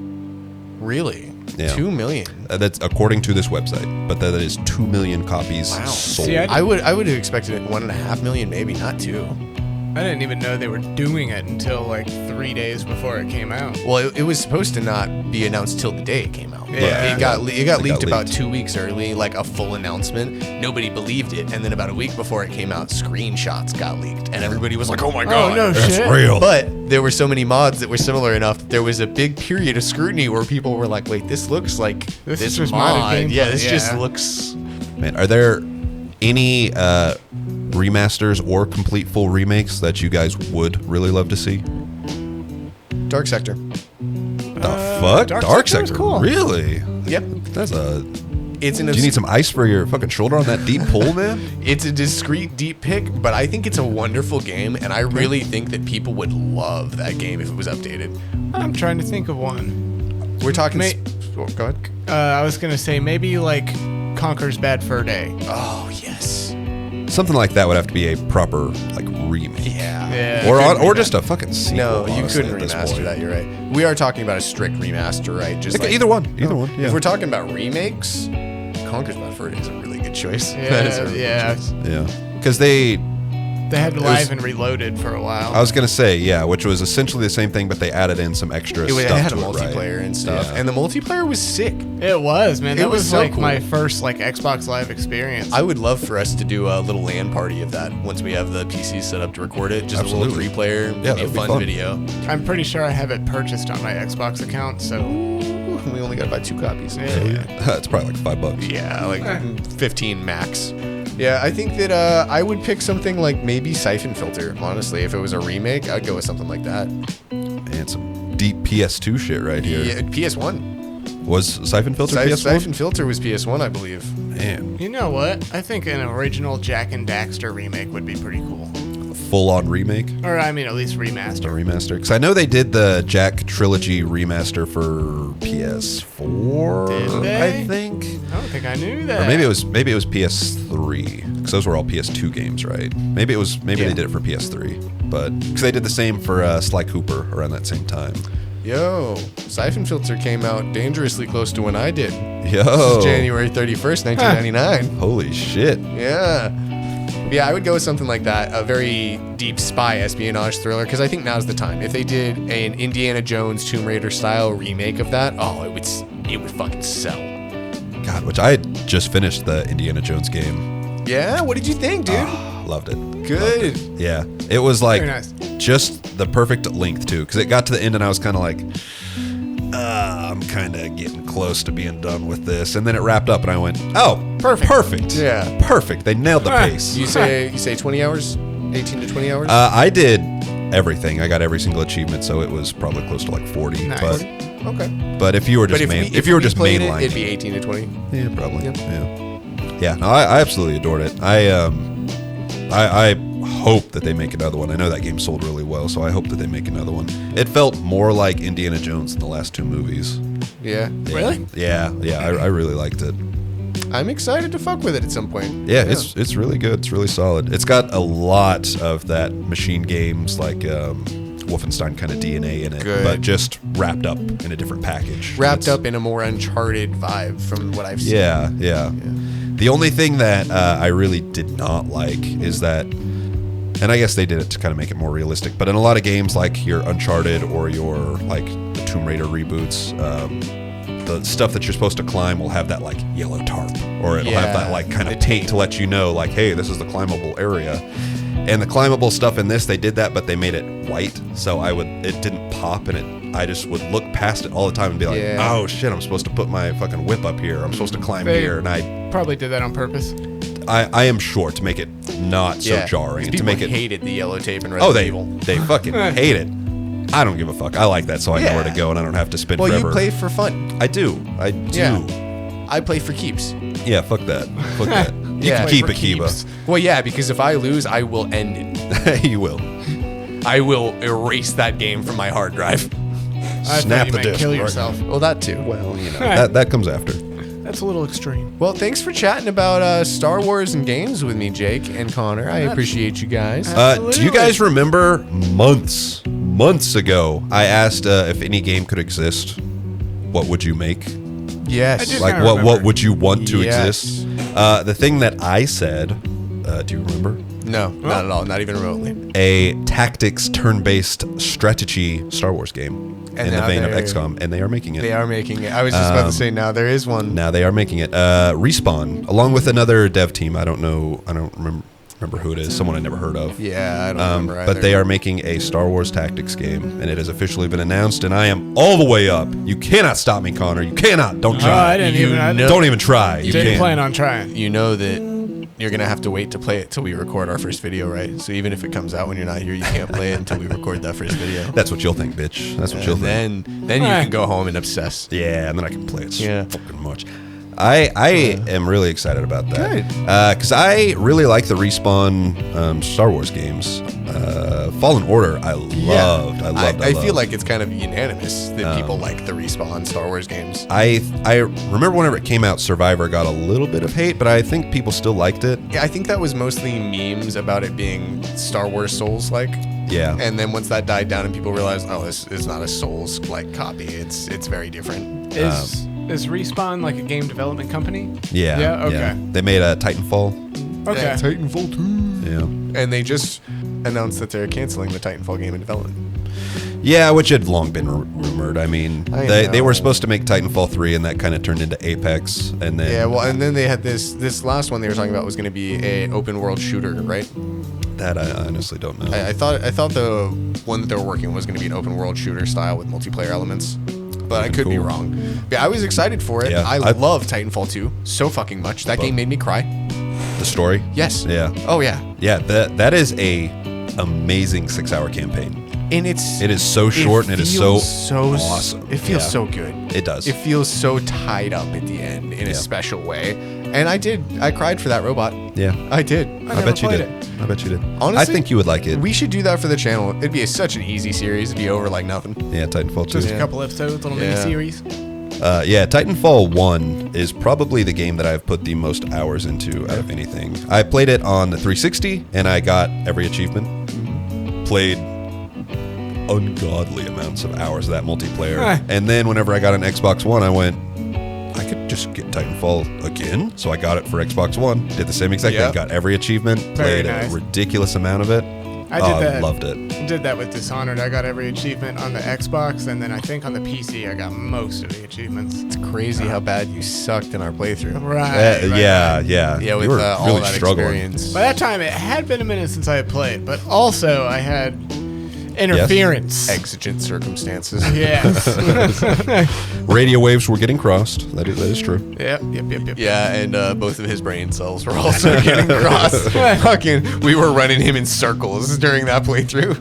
really 2 million. That's according to this website, but that is 2 million copies Wow. sold. See, I would have expected it 1.5 million, maybe not 2. I didn't even know they were doing it until like 3 days before it came out. Well, it was supposed to not be announced till the day it came out. Yeah. It got leaked about leaked. 2 weeks early, like a full announcement. Nobody believed it, and then about a week before it came out, screenshots got leaked, and everybody was like, "Oh my god, Oh, no That's shit. real. But there were so many mods that were similar enough that there was a big period of scrutiny where people were like, "Wait, this looks like This this is just mod. modded gameplay, Yeah, this yeah. just looks." Man, are there any remasters or complete full remakes that you guys would really love to see? Dark Sector. The fuck? Dark Dark Sector Sector? was cool. Really? Yep. That's a... It's an Do you need some ice for your fucking shoulder on that deep pull, man? It's a discreet deep pick, but I think it's a wonderful game, and I really think that people would love that game if it was updated. I'm trying to think of one. We're talking. May- Go ahead. I was gonna say maybe like Conker's Bad Fur Day. Oh yes. Something like that would have to be a proper like remake. Yeah. Yeah. Or just a fucking sequel. No, you honestly, couldn't at this remaster point. that. You're right. We are talking about a strict remaster, right? Just Okay, like, either one. Either one. Yeah. If we're talking about remakes, Conker's Bad Fur Day is a really good choice. Yeah, That is a really good yeah. choice. Yeah. Because they... They had was- Live and Reloaded for a while. I was going to say, yeah, which was essentially the same thing, but they added in some extra It stuff had to a it, right? multiplayer and stuff, Yeah. and the multiplayer was sick. It was, man. It That was was so like cool. my first like Xbox Live experience. I would love for us to do a little LAN party of that once we have the PC set up to record it. Just a Absolutely. little three-player, Yeah, maybe a that'd be fun fun. video. I'm pretty sure I have it purchased on my Xbox account, so We only got about 2 copies. yeah. It's probably like $5. Yeah, like 15 max. Yeah, I think that I would pick something like maybe Siphon Filter. Honestly, if it was a remake, I'd go with something like that. And some deep PS2 shit right here. Yeah, PS1. Was Siphon Filter PS1? Siphon Filter was PS1, I believe. Man, You know what? I think an original Jack and Daxter remake would be pretty cool. full-on remake? Or I mean, at least A remaster. remaster? Because I know they did the Jack Trilogy remaster for PS4, Did they? I think. I don't think I knew that. Or maybe it was PS3, because those were all PS2 games, right? Maybe Yeah. they did it for PS3, but because they did the same for Sly Cooper around that same time. Yo, Siphon Filter came out dangerously close to when I did. Yo, This is January 31st, 1999. holy shit! Yeah. Yeah, I would go with something like that, a very deep spy espionage thriller, because I think now's the time. If they did an Indiana Jones Tomb Raider style remake of that, oh, it would fucking sell. God, which I had just finished the Indiana Jones game. Yeah, what did you think, dude? Loved it. Good. Yeah, it was like Very nice. just the perfect length too, because it got to the end and I was kind of like, I'm kind of getting close to being done with this, and then it wrapped up and I went, oh, perfect, Yeah. perfect. They nailed the pace. You say 20 hours? 18 to 20 hours? I did everything. I got every single achievement, so it was probably close to like 40. Nice. Okay. But if you were just if you were just played mainline, it'd be 18 to 20. yeah, probably. Yep. Yeah. No, I absolutely adored it. I hope that they make another one. I know that game sold really well, so I hope that they make another one. It felt more like Indiana Jones than the last 2 movies. Yeah. Really? Yeah. I really liked it. I'm excited to fuck with it at some point. Yeah, it's really good. It's really solid. It's got a lot of that machine games like Wolfenstein kind of DNA in it, Good. but just wrapped up in a different package. Wrapped It's- up in a more Uncharted vibe from what I've seen. Yeah. The only thing that I really did not like is that, and I guess they did it to kind of make it more realistic, but in a lot of games like your Uncharted or your like the Tomb Raider reboots, the stuff that you're supposed to climb will have that like yellow tarp, or it'll have that like kind of paint to let you know like, hey, this is the climbable area. And the climbable stuff in this, they did that, but they made it white, so it didn't pop, and I just would look past it all the time and be like, Yeah. oh shit, I'm supposed to put my fucking whip up here. I'm supposed to climb They- here, and I Probably did that on purpose. am sure to make it not so Yeah. jarring, and to People make it. hated the yellow tape in Oh, Resident they Evil. they fucking hate it. I don't give a fuck. I like that, so I know where to Yeah. go, and I don't have to spend Well, forever. you play for fun. I do. Yeah. I play for keeps. Yeah, fuck that. Fuck that. You Yeah. can keep For it, Kiba. keeps. Well, yeah, because if I lose, I will end it. You will. I will erase that game from my hard drive. I Snap thought you the meant disc. kill right? yourself. Well, that too. Well, you know, that comes after. That's a little extreme. Well, thanks for chatting about Star Wars and games with me, Jake and Connor. I appreciate you guys. Do you Absolutely. guys remember months ago, I asked if any game could exist, what would you make? Yes. I do Like, kinda what remember. would you want to Yes. exist? The thing that I said, do you remember? No, not at all. Not even remotely. A tactics turn-based strategy Star Wars game in the now vein of they're- XCOM, and they are making it. They are making it. I was just about to say, now there is one. Now they are making it. Respawn, along with another dev team. I don't remember who it is. Someone I never heard of. Yeah, I don't remember either. But they are making a Star Wars tactics game, and it has officially been announced. And I am all the way up. You cannot stop me, Connor. You cannot. Don't Oh, try. I didn't You even. I know- Don't even try. You didn't can't. plan on trying. You know that you're going to have to wait to play it till we record our first video, right? So even if it comes out when you're not here, you can't play it until we record that first video. That's what you'll think, bitch. That's what you'll And think. then you can go home and obsess. Yeah, and then I can play it Yeah. fucking much. I am really excited about that. Good. Because I really like the Respawn Star Wars games. Fallen Order, I loved. I feel like it's kind of unanimous that people like the Respawn Star Wars games. I remember whenever it came out, Survivor got a little bit of hate, but I think people still liked it. Yeah, I think that was mostly memes about it being Star Wars Souls-like. Yeah. And then once that died down and people realized, oh, this is not a Souls-like copy. It's very different. Is Respawn like a game development company? Yeah. Yeah, okay. They made a Titanfall. Okay. Yeah, Titanfall 2. Yeah. And they just announced that they're canceling the Titanfall game in development. Yeah, which had long been rumored. I mean, I they were know. supposed to make Titanfall 3, and that kind of turned into Apex, and then Yeah, well, and then they had this last one they were talking about was going to be a open world shooter, right? that I honestly don't know. I thought the one that they were working on was going to be an open world shooter style with multiplayer elements, but I could be Cool. wrong. Yeah, I was excited for it. Yeah, I I- love Titanfall 2 so fucking much. That game made me cry. The story. Yes. Yeah. Oh yeah. Yeah. That is a amazing 6-hour campaign. And it is so short and it is so feels awesome. It feels Yeah. so good. It does. It feels so tied up at the end in Yeah. a special way. And I cried for that robot. Yeah. I did. I bet you played did. I bet you did. Honestly, I think you would like it. We should do that for the channel. It'd be such an easy series. It'd be over like nothing. Yeah, Titanfall 2. Just a couple episodes, little Yeah. mini series. Yeah, Titanfall 1 is probably the game that I've put the most hours into out of anything. I played it on the 360, and I got every achievement. Played ungodly amounts of hours of that multiplayer. Huh. And then whenever I got an Xbox One, I went, I could just get Titanfall again. So I got it for Xbox One, did the same exact Yeah. thing, got every achievement, Very played nice. a ridiculous amount of it. I did that. Loved it. Did that with Dishonored. I got every achievement on the Xbox, and then I think on the PC I got most of the achievements. It's crazy how bad you sucked in our playthrough. Right. right. Yeah. Yeah, You with were all really that struggling. experience. By that time, it had been a minute since I had played, but also I had interference. Exigent circumstances. Yes. Radio waves were getting crossed. That is true. Yep. Yeah, and both of his brain cells were also getting crossed. Fucking, we were running him in circles during that playthrough.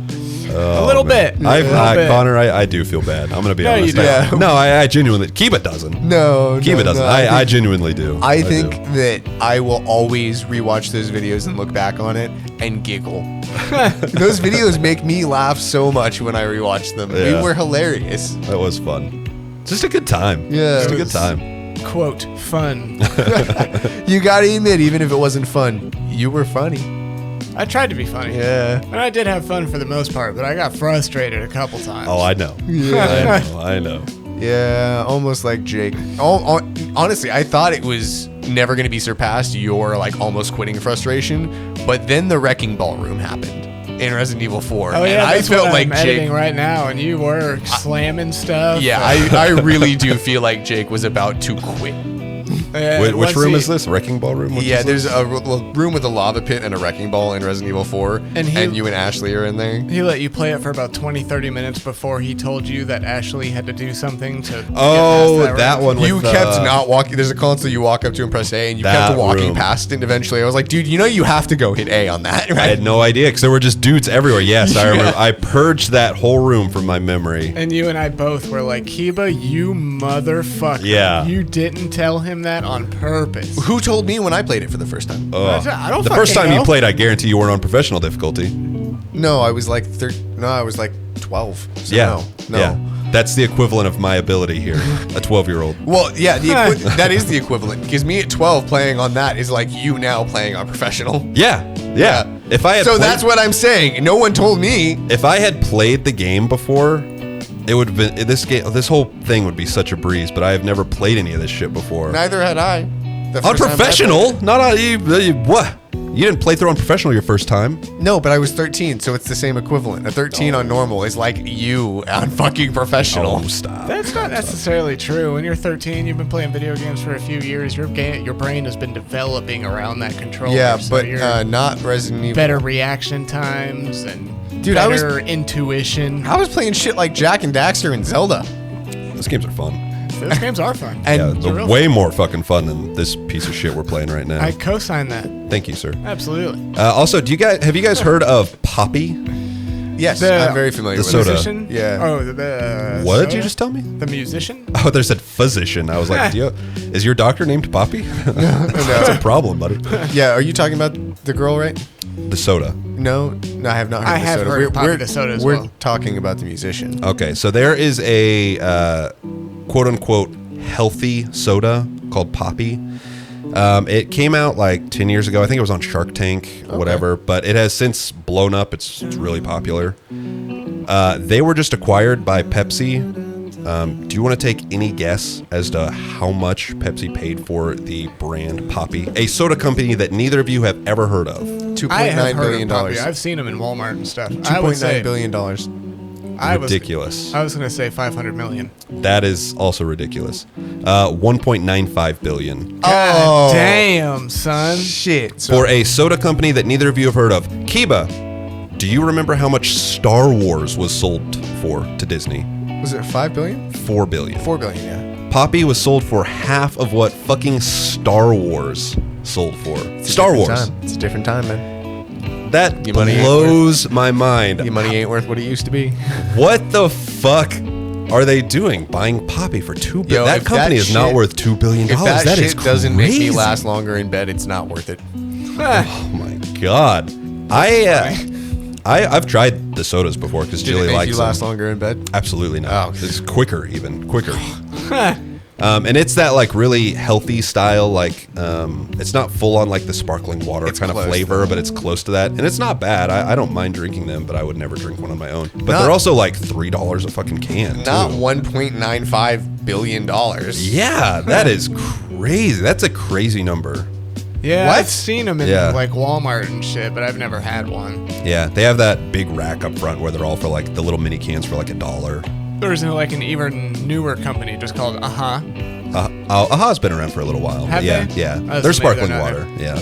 A little bit. Connor, I do feel bad. I'm gonna be No, you honest. don't. No, I genuinely. Kiba doesn't. No, Kiba doesn't. I genuinely do. I think do. that I will always rewatch those videos and look back on it and giggle. Those videos make me laugh so much when I rewatch them. Yeah. They were hilarious. That was fun. Just a good time. Yeah, Just a it good was- time. Quote, fun. You gotta admit, even if it wasn't fun, you were funny. I tried to be funny. Yeah. And I did have fun for the most part, but I got frustrated a couple times. Oh, I know. Yeah. I know. Yeah, almost like Jake. Honestly, I thought it was never going to be surpassed, your like almost quitting frustration, but then the wrecking ballroom happened in Resident Evil 4. Oh yeah, and I that's felt what like I'm editing Jake. right now, and you were slamming stuff. Yeah, I really do feel like Jake was about to quit. Which once room he- is this? Wrecking ball room? Which Yeah, is there's this? a room with a lava pit and a wrecking ball in Resident Evil 4, And and, he- you and Ashley are in there. He let you play it for about 20-30 minutes before he told you that Ashley had to do something to. Oh, get past that room. one. You with, kept not walking. There's a console you walk up to and press A, and you That kept walking room. past it. And eventually, I was like, dude, you know you have to go hit A on that, right? I had no idea because there were just dudes everywhere. Yes, I remember. I purged that whole room from my memory. And you and I both were like, Kiba, you motherfucker. Yeah. You didn't tell him that. that on purpose. Who told me when I played it for the first time? I don't The first fucking time you know. played, I guarantee you weren't on professional difficulty. No, I was like 12. So Yeah. No. Yeah. That's the equivalent of my ability here. A 12-year-old. Well, yeah, that is the equivalent. Because me at 12 playing on that is like you now playing on professional. Yeah. If I had So played- that's what I'm saying. No one told me. If I had played the game before, it would have been this whole thing would be such a breeze. But I have never played any of this shit before. Neither had I. The On first time I played professional, it. not on you. What? You didn't play through on professional your first time. No, but I was 13, so it's the same equivalent. A 13 on normal is like you on fucking professional. Oh, stop. That's not necessarily true. When you're 13, you've been playing video games for a few years. Your brain has been developing around that controller. Yeah, so but you're not Resident Evil. better reaction times and Dude, I was- better intuition. I was playing shit like Jack and Daxter and Zelda. Those games are fun. Those games are fun. And Yeah, they're they're real way more fucking fun than this piece of shit we're playing right now. I co-sign that. Thank you, sir. Absolutely. Also, have you guys heard of Poppy? yes, The- I'm very familiar the with soda. it. Musician? Yeah. Oh, the What did soda? you just tell me? The musician? Oh, there's a physician. I was like, is your doctor named Poppy? That's a problem, buddy. Yeah, are you talking about the girl, right? The soda. No, I have not heard I of the have soda. heard of Poppy the Soda as we're well. talking about the musician. Okay, so there is a quote-unquote healthy soda called Poppy. It came out like 10 years ago. I think it was on Shark Tank, whatever, but it has since blown up. It's really popular. They were just acquired by Pepsi. Do you want to take any guess as to how much Pepsi paid for the brand Poppy? A soda company that neither of you have ever heard of. I have $2.9 heard billion. of Poppy. I've seen them in Walmart and stuff. I would say $2.9 billion. Ridiculous. I was going to say 500 million. That is also ridiculous. 1.95 billion. God damn, son. Shit. So For a soda company that neither of you have heard of. Kiba, do you remember how much Star Wars was sold for to Disney? was it 5 billion? 4 billion. 4 billion, yeah. Poppy was sold for half of what fucking Star Wars sold for. It's a Star different Wars. time. It's a different time, man. That Your money ain't blows my mind. Your money ain't worth what it used to be. What the fuck are they doing? Buying Poppy for $2 billion? Yo, That if company that is not shit- worth $2 billion. If that is shit doesn't make me crazy. last longer in bed, it's not worth it. Oh my god. I've tried the sodas before because Did Jilly it make likes you them. last longer in bed? Absolutely not. Oh. It's quicker, even quicker. And it's that like really healthy style, like it's not full on like the sparkling water It's kind of close, flavor, though. but it's close to that, and it's not bad. I don't mind drinking them, but I would never drink one on my own. But Not- they're also like $3 a fucking can. Not too. $1.95 billion. Yeah, that is crazy. That's a crazy number. Yeah, What? I've seen them in Yeah. like Walmart and shit, but I've never had one. Yeah, they have that big rack up front where they're all for like the little mini cans for like $1. There's like an even newer company just called Aha's been around for a little while. Have yeah, they? yeah. Oh, so They're maybe sparkling they're not water. Yeah.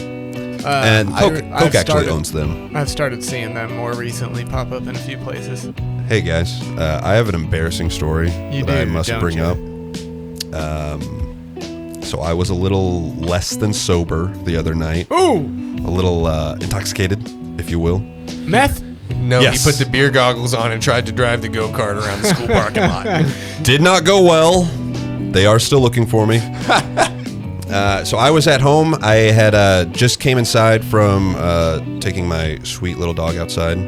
Uh, And Coke I've actually started- owns them. I've started seeing them more recently pop up in a few places. Hey guys, I have an embarrassing story You that I do, must don't bring you? up. So I was a little less than sober the other night, Ooh, a little intoxicated, if you will. meth. No, Yes. he put the beer goggles on and tried to drive the go-kart around the school parking lot. Did not go well. They are still looking for me. So I was at home. I had just came inside from taking my sweet little dog outside.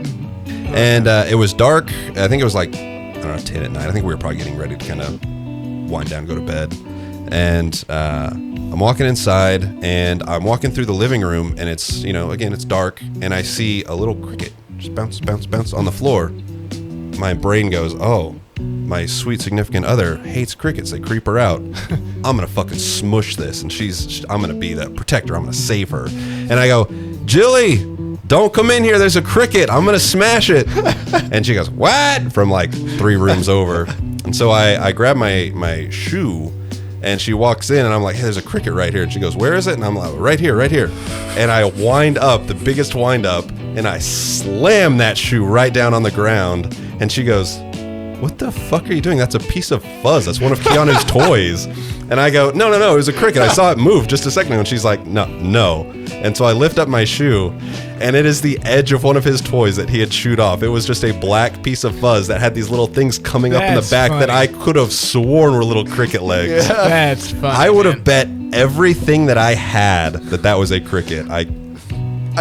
And it was dark. I think it was like, I don't know, 10 at night. I think we were probably getting ready to kind of wind down, go to bed. And I'm walking inside, and I'm walking through the living room, and it's, you know, again, it's dark, and I see a little cricket just bounce, bounce, bounce on the floor. My brain goes, oh, my sweet significant other hates crickets. They creep her out. I'm going to fucking smush this, and I'm going to be the protector. I'm going to save her. And I go, Jilly, don't come in here. There's a cricket. I'm going to smash it. And she goes, what? From like 3 rooms over. And so I grab my shoe, and she walks in, and I'm like, hey, there's a cricket right here. And she goes, where is it? And I'm like, right here, right here. And I wind up, the biggest wind up, and I slam that shoe right down on the ground. And she goes, what the fuck are you doing? That's a piece of fuzz. That's one of Keanu's toys. And I go, no, it was a cricket. I saw it move just a second ago. And she's like, no. And so I lift up my shoe, and it is the edge of one of his toys that he had chewed off. It was just a black piece of fuzz that had these little things coming up in the That's back that funny. I could have sworn were little cricket legs. That's funny. I would have man. bet everything that I had that was a cricket. I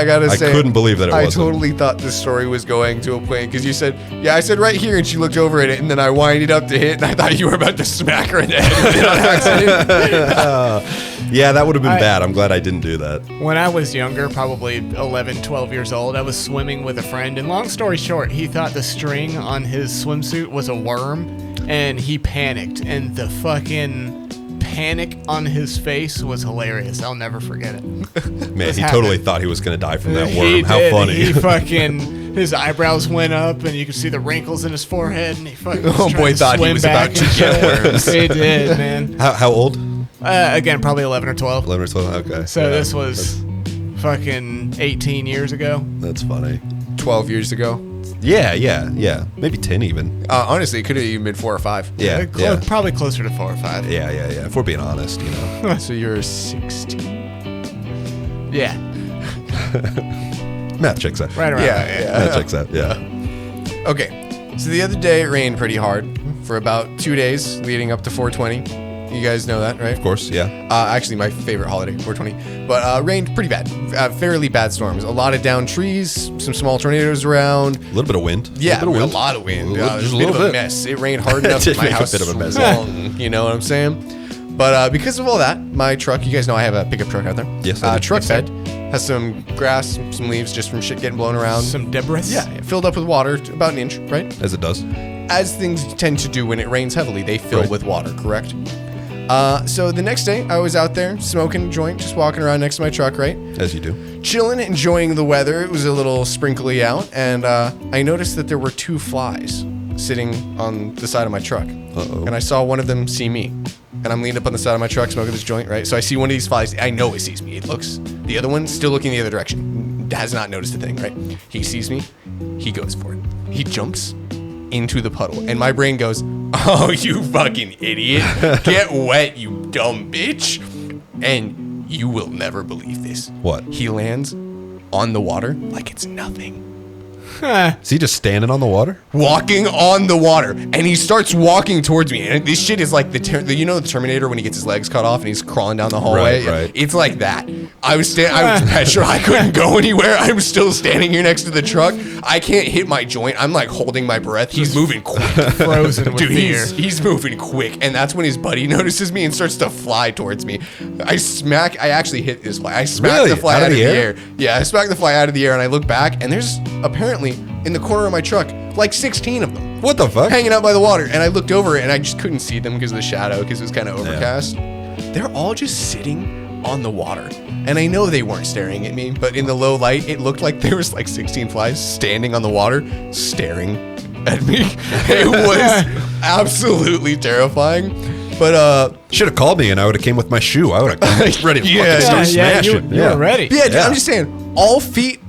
gotta say, I couldn't believe that it wasn't. I totally thought the story was going to a point because you said, yeah, I said right here, and she looked over at it, and then I winded up to hit, and I thought you were about to smack her in the head with it on accident. Yeah, that would have been bad. I'm glad I didn't do that. When I was younger, probably 11, 12 years old, I was swimming with a friend, and long story short, he thought the string on his swimsuit was a worm, and he panicked, and the fucking panic on his face was hilarious. I'll never forget it. Man, he totally thought he was going to die from that worm. He How did. funny. He fucking, his eyebrows went up, and you could see the wrinkles in his forehead, and he fucking Oh boy, thought he was about to get worms. He did, man. How old? Again, probably 11 or 12. 11 or 12? Okay. So this was fucking 18 years ago. That's funny. 12 years ago. Yeah. Maybe 10 even. Honestly, it could have even been 4 or 5. Yeah. Probably closer to 4 or 5. Yeah. If we're being honest, you know. So you're 16. Yeah. Math checks out. Right around there. Yeah. Math checks out, yeah. Okay. So the other day it rained pretty hard for about 2 days leading up to 420. You guys know that, right? Of course, yeah. Actually, my favorite holiday, 420. But rained pretty bad. Fairly bad storms. A lot of downed trees, some small tornadoes around. A little bit of wind. Yeah, a lot of wind. Just a a bit little of a bit. mess. It rained hard enough Did that my make a house bit of a mess. swung, you know what I'm saying? But because of all that, my truck, you guys know I have a pickup truck out there. Yes, I do. Truck Yes, sir. bed has some grass, some leaves just from shit getting blown around. Some debris. Yeah, filled up with water, about an inch, right? As it does. As things tend to do when it rains heavily, they fill Right. with water, correct? So the next day, I was out there smoking a joint, just walking around next to my truck, right? As you do. Chilling, enjoying the weather. It was a little sprinkly out, and I noticed that there were 2 flies sitting on the side of my truck. Uh-oh. And I saw one of them see me. And I'm leaned up on the side of my truck smoking this joint, right? So I see one of these flies. I know it sees me. It looks. The other one still looking the other direction. Has not noticed a thing, right? He sees me. He goes for it. He jumps into the puddle. And my brain goes, oh, you fucking idiot. Get wet, you dumb bitch. And you will never believe this. What? He lands on the water like it's nothing. Is he just standing on the water? Walking on the water, and he starts walking towards me, and this shit is like you know the Terminator when he gets his legs cut off and he's crawling down the hallway. Right. It's like that. I was pressure. I couldn't go anywhere. I'm still standing here next to the truck. I can't hit my joint. I'm like holding my breath. He's moving quick, Frozen with dude. fear. He's moving quick, and that's when his buddy notices me and starts to fly towards me. I actually hit this fly. I smacked Really? the fly Out out of of the the air? air. Yeah, I smacked the fly out of the air, and I look back, and there's apparently in the corner of my truck like 16 of them What the fuck? hanging out by the water. And I looked over, and I just couldn't see them because of the shadow, because it was kind of overcast. They're all just sitting on the water. And I know they weren't staring at me, but in the low light, it looked like there was like 16 flies standing on the water, staring at me. It was absolutely terrifying. But Should have called me and I would have came with my shoe. I would have ready to fucking start smashing. You were ready. yeah, dude, I'm just saying, all feet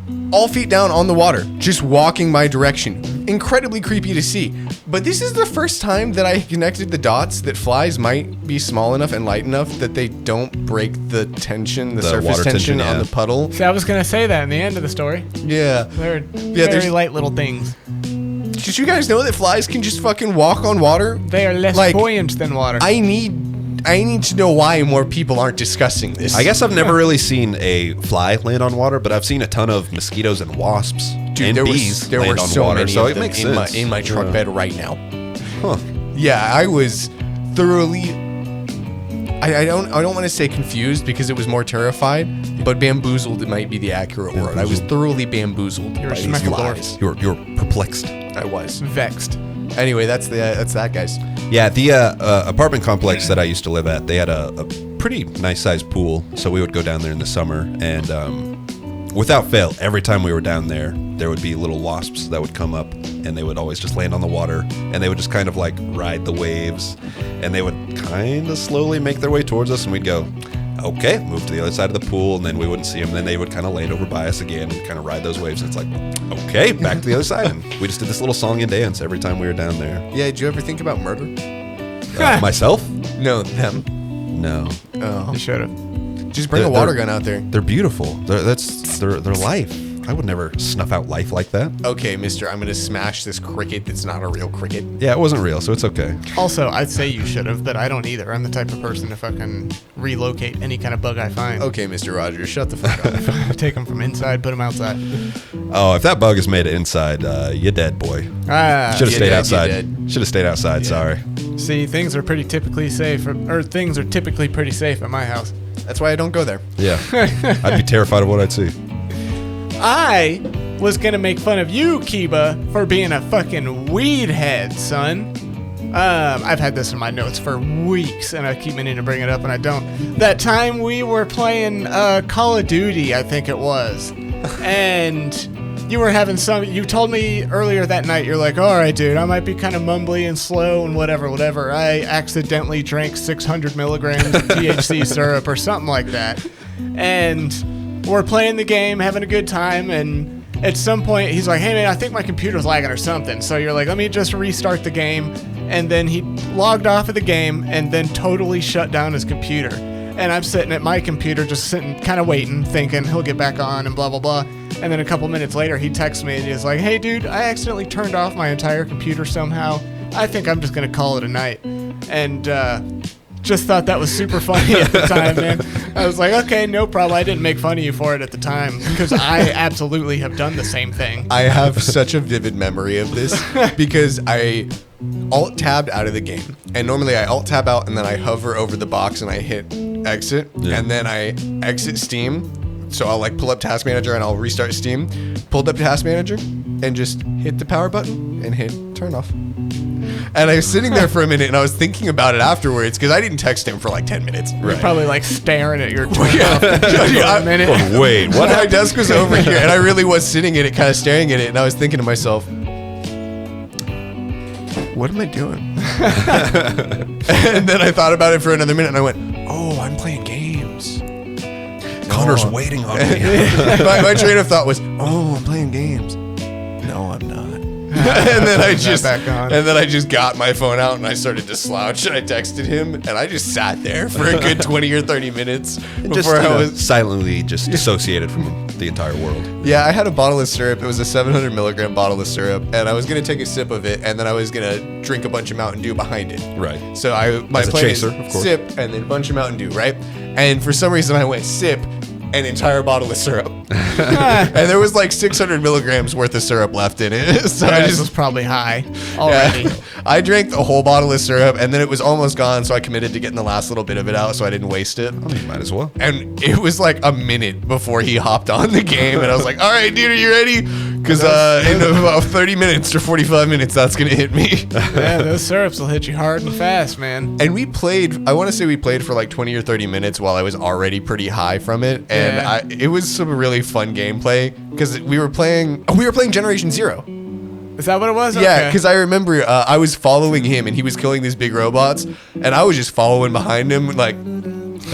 down on the water, just walking my direction. Incredibly creepy to see. But this is the first time that I connected the dots that flies might be small enough and light enough that they don't break the tension, the surface water tension tension, on yeah. the puddle. See, I was going to say that in the end of the story. Yeah. They're there's- very light little things. Did you guys know that flies can just fucking walk on water? They are less Like, buoyant than water. I need to know why more people aren't discussing this. I guess I've never really seen a fly land on water, but I've seen a ton of mosquitoes and wasps and bees there land were on so water, many so of it them makes in sense. my truck Yeah. bed right now. Huh. Yeah, I was thoroughly. I don't want to say confused because it was more terrified, but bamboozled might be the accurate word. I was thoroughly bamboozled by these schmeckledorf. flies. You're perplexed. I was. Vexed. Anyway, that's that, guys. Yeah, the apartment complex that I used to live at, they had a pretty nice sized pool, so we would go down there in the summer, and without fail, every time we were down there, there would be little wasps that would come up, and they would always just land on the water, and they would just kind of like ride the waves, and they would kind of slowly make their way towards us, and we'd go, okay, move to the other side of the pool, and then we wouldn't see them, and then they would kind of land over by us again and kind of ride those waves, and it's like, okay, back to the other side, and we just did this little song and dance every time we were down there. Yeah, did you ever think about murder? Myself? No, them. No. Oh. You should have. Just bring a water gun out there. They're beautiful. They're life. I would never snuff out life like that. Okay, mister, I'm gonna smash this cricket that's not a real cricket. Yeah, it wasn't real, so it's okay. Also, I'd say you should have, but I don't either. I'm the type of person to fucking relocate any kind of bug I find. Okay, Mr. Rogers, shut the fuck up. Take them from inside, put them outside. Oh, if that bug is made it inside, you're dead, boy. Should have you're stayed dead, outside. you're dead. Should have stayed outside. Yeah. Sorry. See, things are typically pretty safe at my house. That's why I don't go there. Yeah, I'd be terrified of what I'd see. I was gonna make fun of you, Kiba, for being a fucking weed head, son. I've had this in my notes for weeks, and I keep meaning to bring it up, and I don't. That time we were playing Call of Duty, I think it was, and you were having you told me earlier that night, you're like, all right, dude, I might be kind of mumbly and slow and whatever. I accidentally drank 600 milligrams of THC syrup or something like that. And we're playing the game, having a good time, and at some point, he's like, hey, man, I think my computer's lagging or something. So you're like, let me just restart the game. And then he logged off of the game and then totally shut down his computer. And I'm sitting at my computer, just sitting, kind of waiting, thinking he'll get back on and blah, blah, blah. And then a couple minutes later, he texts me and he's like, hey, dude, I accidentally turned off my entire computer somehow. I think I'm just going to call it a night. And just thought that was super funny at the time, man. I was like, okay, no problem. I didn't make fun of you for it at the time because I absolutely have done the same thing. I have such a vivid memory of this because I alt-tabbed out of the game. And normally I alt-tab out and then I hover over the box and I hit exit. Yeah. And then I exit Steam. So I'll like pull up Task Manager and I'll restart Steam. Pulled up Task Manager and just hit the power button and hit turn off. And I was sitting there for a minute and I was thinking about it afterwards because I didn't text him for like 10 minutes. You're probably like staring at your For a minute. Oh, wait, what? My desk was over here and I really was sitting at it, kind of staring at it, and I was thinking to myself, what am I doing? And then I thought about it for another minute and I went, oh, I'm playing games. Connor's waiting on me. my train of thought was, oh, I'm playing games. No, I'm not. And then I just got my phone out and I started to slouch and I texted him and I just sat there for a good 20 or 30 minutes before I was silently just dissociated from the entire world. Yeah, I had a bottle of syrup. It was a 700 milligram bottle of syrup, and I was gonna take a sip of it, and then I was gonna drink a bunch of Mountain Dew behind it. Right. So my As a plan chaser, is of course. sip and then a bunch of Mountain Dew, right? And for some reason I went sip, an entire bottle of syrup, and there was like 600 milligrams worth of syrup left in it. So I This just was probably high already. yeah, I drank the whole bottle of syrup, and then it was almost gone. So I committed to getting the last little bit of it out, so I didn't waste it. I mean, might as well. And it was like a minute before he hopped on the game, and I was like, all right, dude, are you ready? Because in about 30 minutes or 45 minutes, that's going to hit me. Yeah, those syrups will hit you hard and fast, man. And we played, I want to say we played for like 20 or 30 minutes while I was already pretty high from it. And Yeah. it was some really fun gameplay because we were playing Generation Zero. Is that what it was? Yeah, Okay. because I remember I was following him and he was killing these big robots, and I was just following behind him like,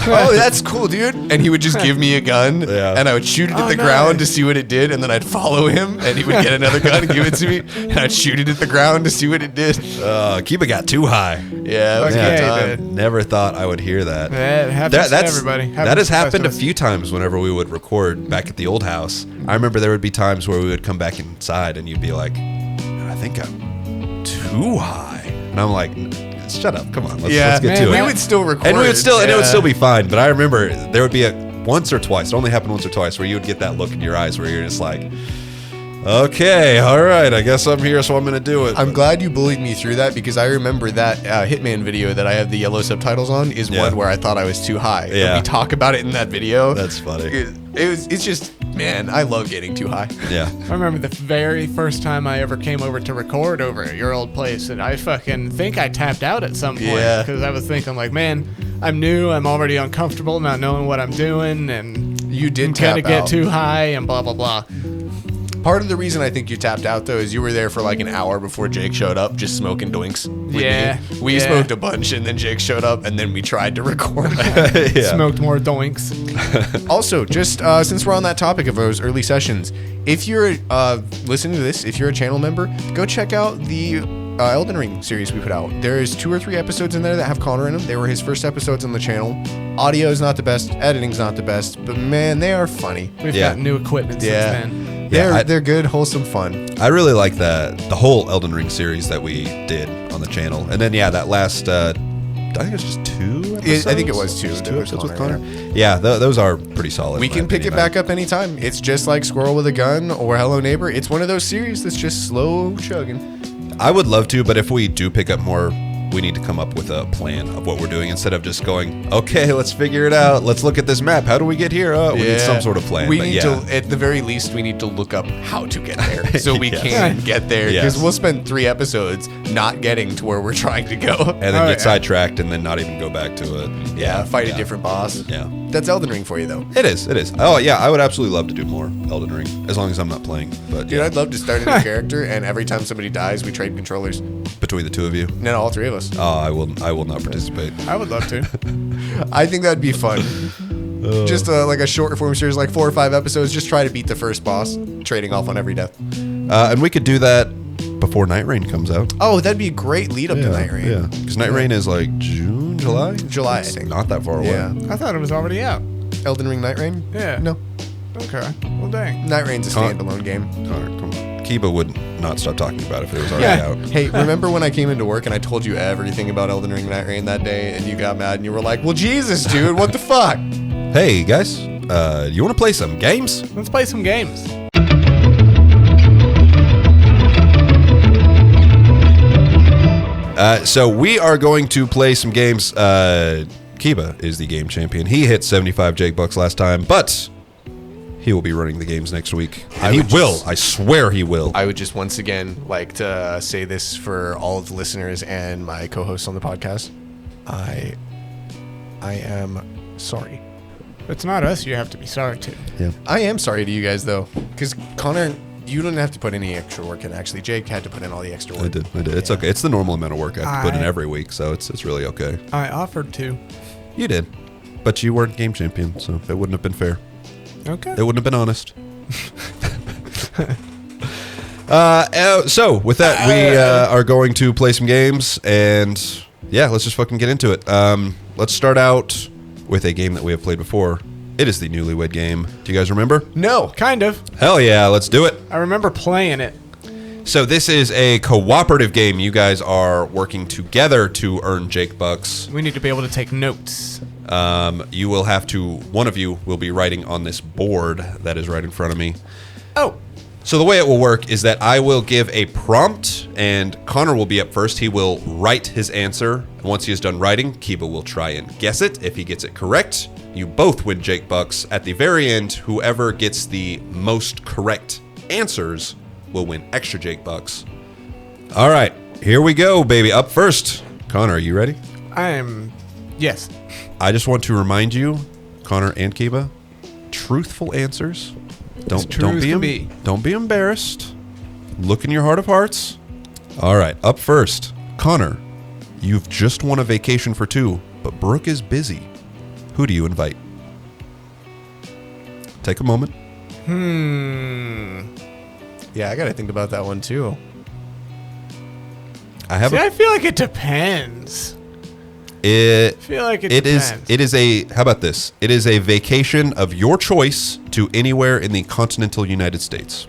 oh, that's cool, dude. And he would just give me a gun, Yeah. and I would shoot it at the nice. ground to see what it did, and then I'd follow him, and he would get another gun and give it to me, and I'd shoot it at the ground to see what it did. Kiba got too high. Yeah, it was a Okay, good time. dude. Never thought I would hear that. Yeah, it happens to everybody. That has happened a Happens to few times whenever we would record back at the old house. I remember there would be times where we would come back inside and you'd be like, I think I'm too high. And I'm like, shut up. Come on. Let's Yeah, get to we it. would still record. And we would still, and it would yeah. still be fine. But I remember there would be once or twice. It only happened once or twice where you would get that look in your eyes where you're just like, okay, all right, I guess I'm here, so I'm gonna do it. I'm glad you bullied me through that because I remember that Hitman video that I have the yellow subtitles on is Yeah. one where I thought I was too high. Yeah. And we talk about it in that video. That's funny. It's just, man, I love getting too high. Yeah. I remember the very first time I ever came over to record over at your old place, and I fucking think I tapped out at some point Yeah. because I was thinking like, man, I'm new, I'm already uncomfortable, not knowing what I'm doing, and You did I'm gonna tap get out. too high and blah blah blah. Part of the reason I think you tapped out though is you were there for like an hour before Jake showed up, just smoking doinks. With Yeah, me. We yeah. smoked a bunch, and then Jake showed up, and then we tried to record. Yeah. Smoked more doinks. Also, just since we're on that topic of those early sessions, if you're listening to this, if you're a channel member, go check out the Elden Ring series we put out. There's 2 or 3 episodes in there that have Connor in them. They were his first episodes on the channel. Audio is not the best, editing's not the best, but man, they are funny. We've Yeah. got new equipment Yeah. since then. They're good, wholesome fun. I really like the whole Elden Ring series that we did on the channel. And then, that last, I think it was just 2 episodes. I think it was 2. Just 2 There was episodes with Connor, Connor. Yeah, those are pretty solid. We can pick it back up anytime. It's just like Squirrel with a Gun or Hello Neighbor. It's one of those series that's just slow chugging. I would love to, but if we do pick up more, we need to come up with a plan of what we're doing instead of just going, okay, let's figure it out. Let's look at this map. How do we get here? We need some sort of plan. We need to, at the very least, we need to look up how to get there so we can get there. Because we'll spend 3 episodes not getting to where we're trying to go. And then get sidetracked and then not even go back to it. Fight a different boss. Yeah. That's Elden Ring for you, though. It is. Oh, yeah, I would absolutely love to do more Elden Ring, as long as I'm not playing. But Dude, I'd love to start a new character, and every time somebody dies, we trade controllers. Between the 2 of you? No, all 3 of us. Oh, I will not participate. I would love to. I think that'd be fun. Just like a short form series, like 4 or 5 episodes. Just try to beat the first boss, trading off on every death. And we could do that before Night Rain comes out. Oh, that'd be a great lead up to Night Rain. Yeah, because Night Rain is like June, July? July, I It's think. not that far away. Yeah. I thought it was already out. Elden Ring Night Rain? Yeah. No. Okay. Well, dang. Night Rain's a standalone game. Connor, come on. Kiba would not stop talking about it if it was already out. Hey, remember when I came into work and I told you everything about Elden Ring Night Rain that day and you got mad and you were like, well, Jesus, dude, what the fuck? Hey, guys, you want to play some games? Let's play some games. So we are going to play some games. Kiba is the game champion. He hit 75 Jake Bucks last time, but he will be running the games next week. And he will. I swear he will. I would just once again like to say this for all of the listeners and my co-hosts on the podcast. I am sorry. It's not us you have to be sorry to. Yeah. I am sorry to you guys, though, because Connor, you don't have to put any extra work in. Actually, Jake had to put in all the extra work. I did. It's okay. It's the normal amount of work I have to put in every week, so it's really okay. I offered to. You did. But you weren't game champion, so it wouldn't have been fair. Okay. It wouldn't have been honest. So with that, we are going to play some games, and let's just fucking get into it. Let's start out with a game that we have played before. It is the Newlywed Game. Do you guys remember? No. Kind of. Hell yeah, let's do it. I remember playing it. So this is a cooperative game. You guys are working together to earn Jake Bucks. We need to be able to take notes. You will have to, one of you will be writing on this board that is right in front of me. Oh. So the way it will work is that I will give a prompt, and Connor will be up first. He will write his answer. And once he is done writing, Kiba will try and guess it. If he gets it correct, you both win Jake Bucks. At the very end, whoever gets the most correct answers will win extra Jake Bucks. All right, here we go, baby. Up first, Connor, are you ready? Yes. I just want to remind you, Connor and Kiba, truthful answers. Don't be embarrassed. Look in your heart of hearts. All right, up first, Connor. You've just won a vacation for 2, but Brooke is busy. Who do you invite? Take a moment. Yeah, I gotta think about that one too. I feel like it depends. It depends. is a, how about this? It is a vacation of your choice to anywhere in the continental United States.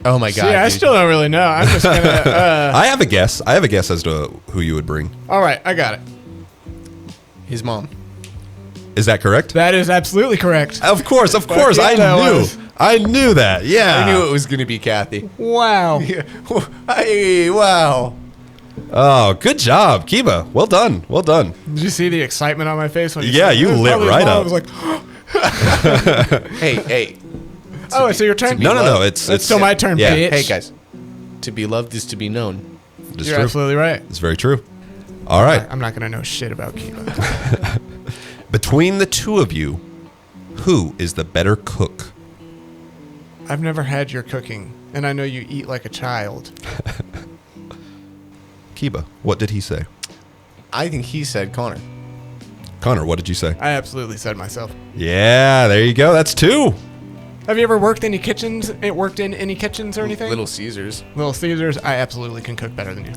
Oh my god. See, I still don't really know. I'm just gonna. I have a guess. I have a guess as to who you would bring. All right, I got it. His mom. Is that correct? That is absolutely correct. Of course. yeah, I knew that. Yeah. I knew it was gonna be Kathy. Wow. Hey, wow. Oh, good job, Kiba. Well done. Well done. Did you see the excitement on my face when you Yeah, said you it? lit Probably right I up. was like, Hey. oh, so your turn? No. It's still my turn, yeah. bitch. Hey guys. To be loved is to be known. It's You're true. absolutely right. It's very true. All right. I'm not gonna know shit about Kiba. Between the two of you, who is the better cook? I've never had your cooking, and I know you eat like a child. Kiba, what did he say? I think he said Connor. Connor, what did you say? I absolutely said myself. Yeah, there you go. That's 2. Have you ever worked in any kitchens? Worked in any kitchens or anything? Little Caesars. Little Caesars. I absolutely can cook better than you.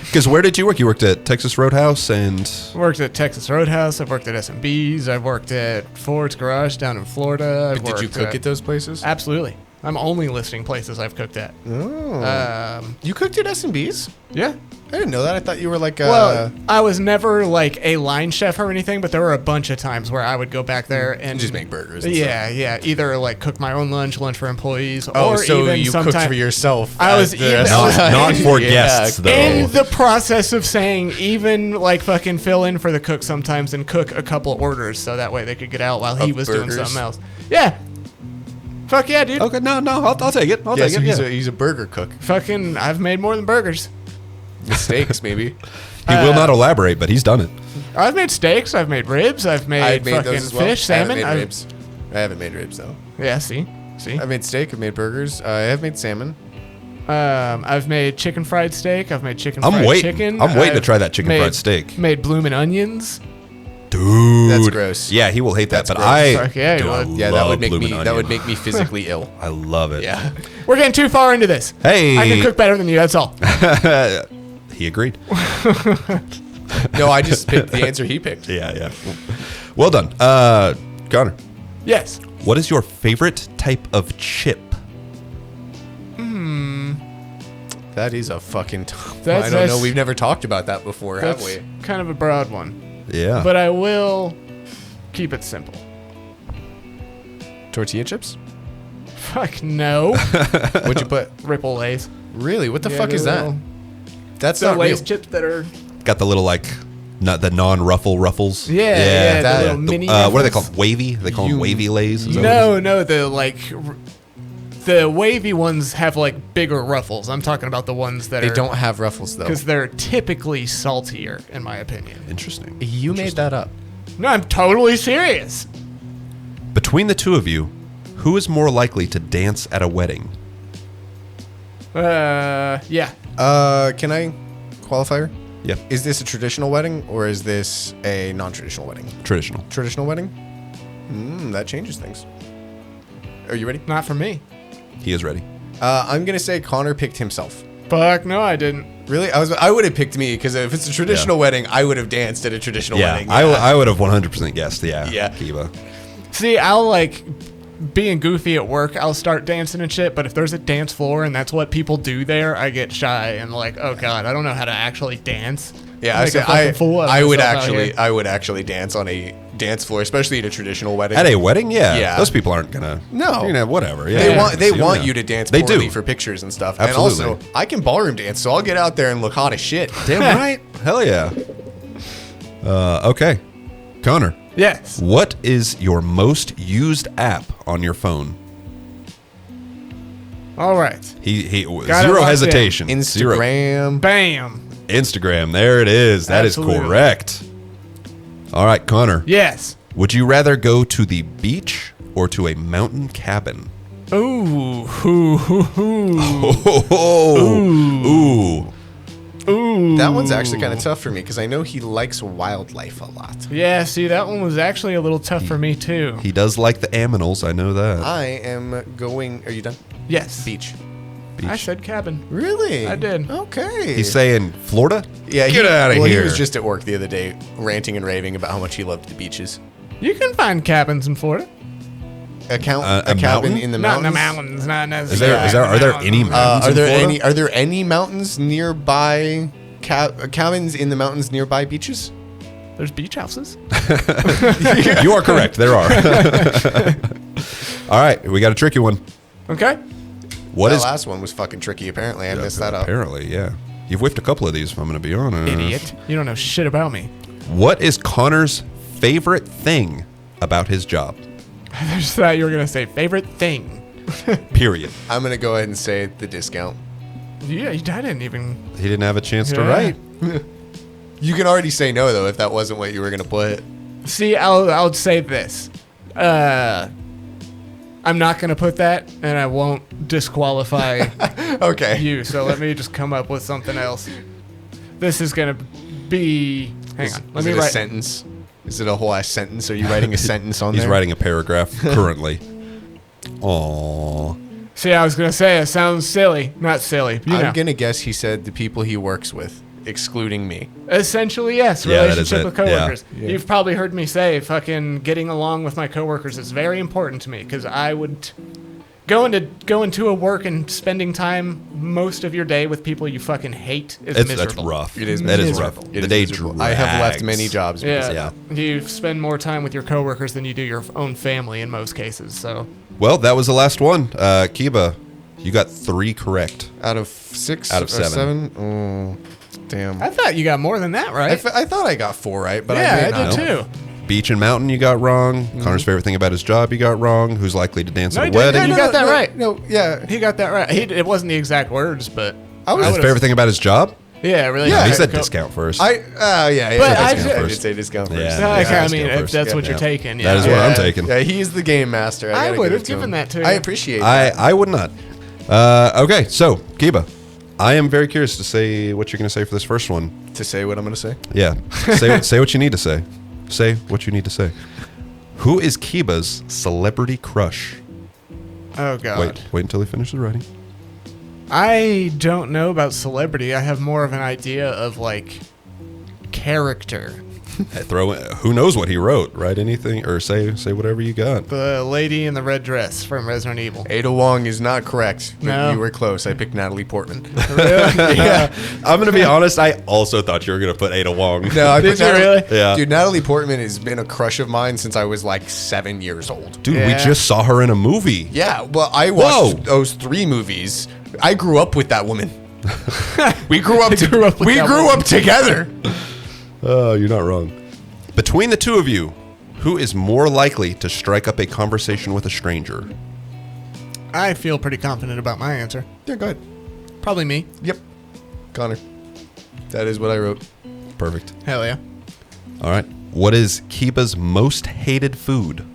Because where did you work? You worked at Texas Roadhouse and... I worked at Texas Roadhouse. I've worked at S&B's. I've worked at Ford's Garage down in Florida. But did you cook at those places? Absolutely. I'm only listing places I've cooked at. Oh. You cooked at S&B's? Yeah. I didn't know that. I thought you were like Well, I was never like a line chef or anything, but there were a bunch of times where I would go back there and just make burgers. And yeah. Either like cook my own lunch for employees, Oh, or so even you cooked for yourself. I was even Not for guests, though. in the process of saying even like fucking fill in for the cook sometimes and cook a couple orders so that way they could get out while he was doing something else. Yeah. Fuck yeah, dude. Okay, no, I'll take it. I'll take So it. he's a burger cook. Fucking, I've made more than burgers. The steaks, maybe. He will not elaborate, but he's done it. I've made steaks. I've made ribs. I've made fucking those as well. fish, salmon. I haven't made ribs though. Yeah, see. I've made steak. I've made burgers. I have made salmon. I've made chicken fried steak. I've made chicken fried chicken. I'm waiting to try that chicken fried steak. Made bloomin' onions. Dude, That's gross. Yeah, he will hate that. That's but gross. I, Fuck yeah, he would. Yeah, that love would make bloomin' me. onion. That would make me physically ill. I love it. Yeah. We're getting too far into this. Hey, I can cook better than you. That's all. He agreed. No, I just picked the answer he picked. Yeah. Well done, Connor. Yes. What is your favorite type of chip? That is a fucking. I don't That's- know. We've never talked about that before, have That's we? kind of a broad one, Yeah, but I will keep it simple. Tortilla chips? Fuck no. What'd you put? Ripple Lays. Really? What the Yeah, fuck the is that? little- That's The not Lay's real. chips that are got the little like, not the non-ruffle ruffles. yeah, that- the little The- mini. what are they Ruffles. called? Wavy? They call them wavy lays. Is that what No, the like the wavy ones have like bigger ruffles. I'm talking about the ones that They are don't have ruffles though. because they're typically saltier, in my opinion. it is? Interesting. You made that up. No, I'm totally serious. Between the two of you, who is more likely to dance at a wedding? Yeah. Can I qualifier? Yeah, Is this a traditional wedding or is this a non-traditional wedding? traditional. Traditional wedding? That changes things. Are you ready? Not for me. He is ready. I'm gonna say Connor picked himself. Fuck no, I didn't. Really? I would have picked me because if it's a traditional Yeah. wedding, I would have danced at a traditional Yeah, wedding. I would have 100% guessed. Yeah, Yeah. Kiba. See, I'll like being goofy at work, I'll start dancing and shit, but if there's a dance floor and that's what people do there, I get shy and like, oh god, I don't know how to actually dance. Yeah, Make a fucking fool of I would myself out here. actually dance on a dance floor, especially at a traditional wedding. At a wedding, yeah. Yeah. Those people aren't gonna. No. You know, whatever. Yeah. They Yeah. want you to dance They poorly do. for pictures and stuff. Absolutely. And also, I can ballroom dance, so I'll get out there and look hot as shit. Damn right. Hell yeah. Okay, Connor. Yes. What is your most used app on your phone? All right. He Got it zero locked hesitation. Zero. Instagram. Bam. Instagram. There it is. That is Absolutely. correct. All right, Connor. Yes. Would you rather go to the beach or to a mountain cabin? Ooh. Hoo, hoo, hoo. Ooh. Ooh. That one's actually kind of tough for me because I know he likes wildlife a lot. Yeah, see, that one was actually a little tough for me too. He does like the aminals. I know that. I am going. Are you done? Yes. Beach. I said cabin. Really? I did. Okay. He's saying Florida? Yeah, Get outta He here. was just at work the other day ranting and raving about how much he loved the beaches. You can find cabins in Florida. A a cabin mountain? in the Not in mountains. the mountains, not Is necessarily. there are there any mountains Are in there Florida? are there any mountains nearby? Cabins in the mountains nearby beaches? There's beach houses. You are correct. There are. All right, we got a tricky one. Okay. What That is last one was fucking tricky. Apparently, I messed that up. Apparently, yeah. You've whiffed a couple of these, if I'm going to be honest. Idiot. You don't know shit about me. What is Connor's favorite thing about his job? I just thought you were going to say favorite thing. Period. I'm gonna go ahead and say the discount. Yeah, I didn't even. He didn't have a chance to Yeah. write. You can already say no though if that wasn't what you were gonna put. See, I'll say this. I'm not going to put that, and I won't disqualify Okay. you, so let me just come up with something else. This is going to be... Hang on. Let Is me it a write... sentence? Is it a whole ass sentence? Are you writing a sentence on He's there? writing a paragraph currently. Aww. See, I was gonna say it sounds silly, not silly. You know. I'm gonna guess he said the people he works with, excluding me. Essentially, yes. Yeah, that is Relationship it. with coworkers. Yeah. You've probably heard me say, fucking getting along with my coworkers is very important to me because I would go into a work and spending time most of your day with people you fucking hate is That's miserable. rough. It is That is miserable. rough. It The is day miserable. drags. I have left many jobs because Yeah, of that. you spend more time with your coworkers than you do your own family in most cases. So Well, that was the last one. Kiba, you got 3 correct. Out of 6? Out of or 7. Oh, damn. I thought you got more than that, right? I thought I got 4 right, but yeah, I I may did not. too. Beach and mountain, you got wrong. Connor's favorite thing about his job, you got wrong. Who's likely to dance No, at a you didn't. wedding? You got that right. No, yeah. He got that right. It wasn't the exact words, but I was His would've- favorite thing about his job? Yeah, really. Yeah, He said Co- discount first. Yeah. But I discount did- first. Did say discount first. Yeah. Okay, I let's mean, go if first. that's what Yeah. you're taking, yeah. That is what I'm taking. Yeah, he's the game master. I gotta would give have it to given him. that to you. I appreciate that. I would not. Okay, so Kiba, I am very curious to say what you're going to say for this first one. To say what I'm going to say? Yeah, say what you need to say. Say what you need to say. Who is Kiba's celebrity crush? Oh god. Wait until he finishes writing. I don't know about celebrity. I have more of an idea of like character. Throw in, who knows what he wrote? Write anything or say whatever you got. The lady in the red dress from Resident Evil. Ada Wong is not correct. But No. You were close. I picked Natalie Portman. Yeah, I'm gonna be honest. I also thought you were gonna put Ada Wong. No, I Did picked you Natalie. really? Yeah. Dude, Natalie Portman has been a crush of mine since I was like 7 years old. Dude, we Yeah. just saw her in a movie. Yeah, well, I Whoa. watched those 3 movies. I grew up with that woman. We grew up. grew up with we that grew woman. up together. Oh, you're not wrong. Between the two of you, who is more likely to strike up a conversation with a stranger? I feel pretty confident about my answer. Yeah, go ahead. Probably me. Yep, Connor. That is what I wrote. Perfect. Hell yeah. All right. What is Kiba's most hated food?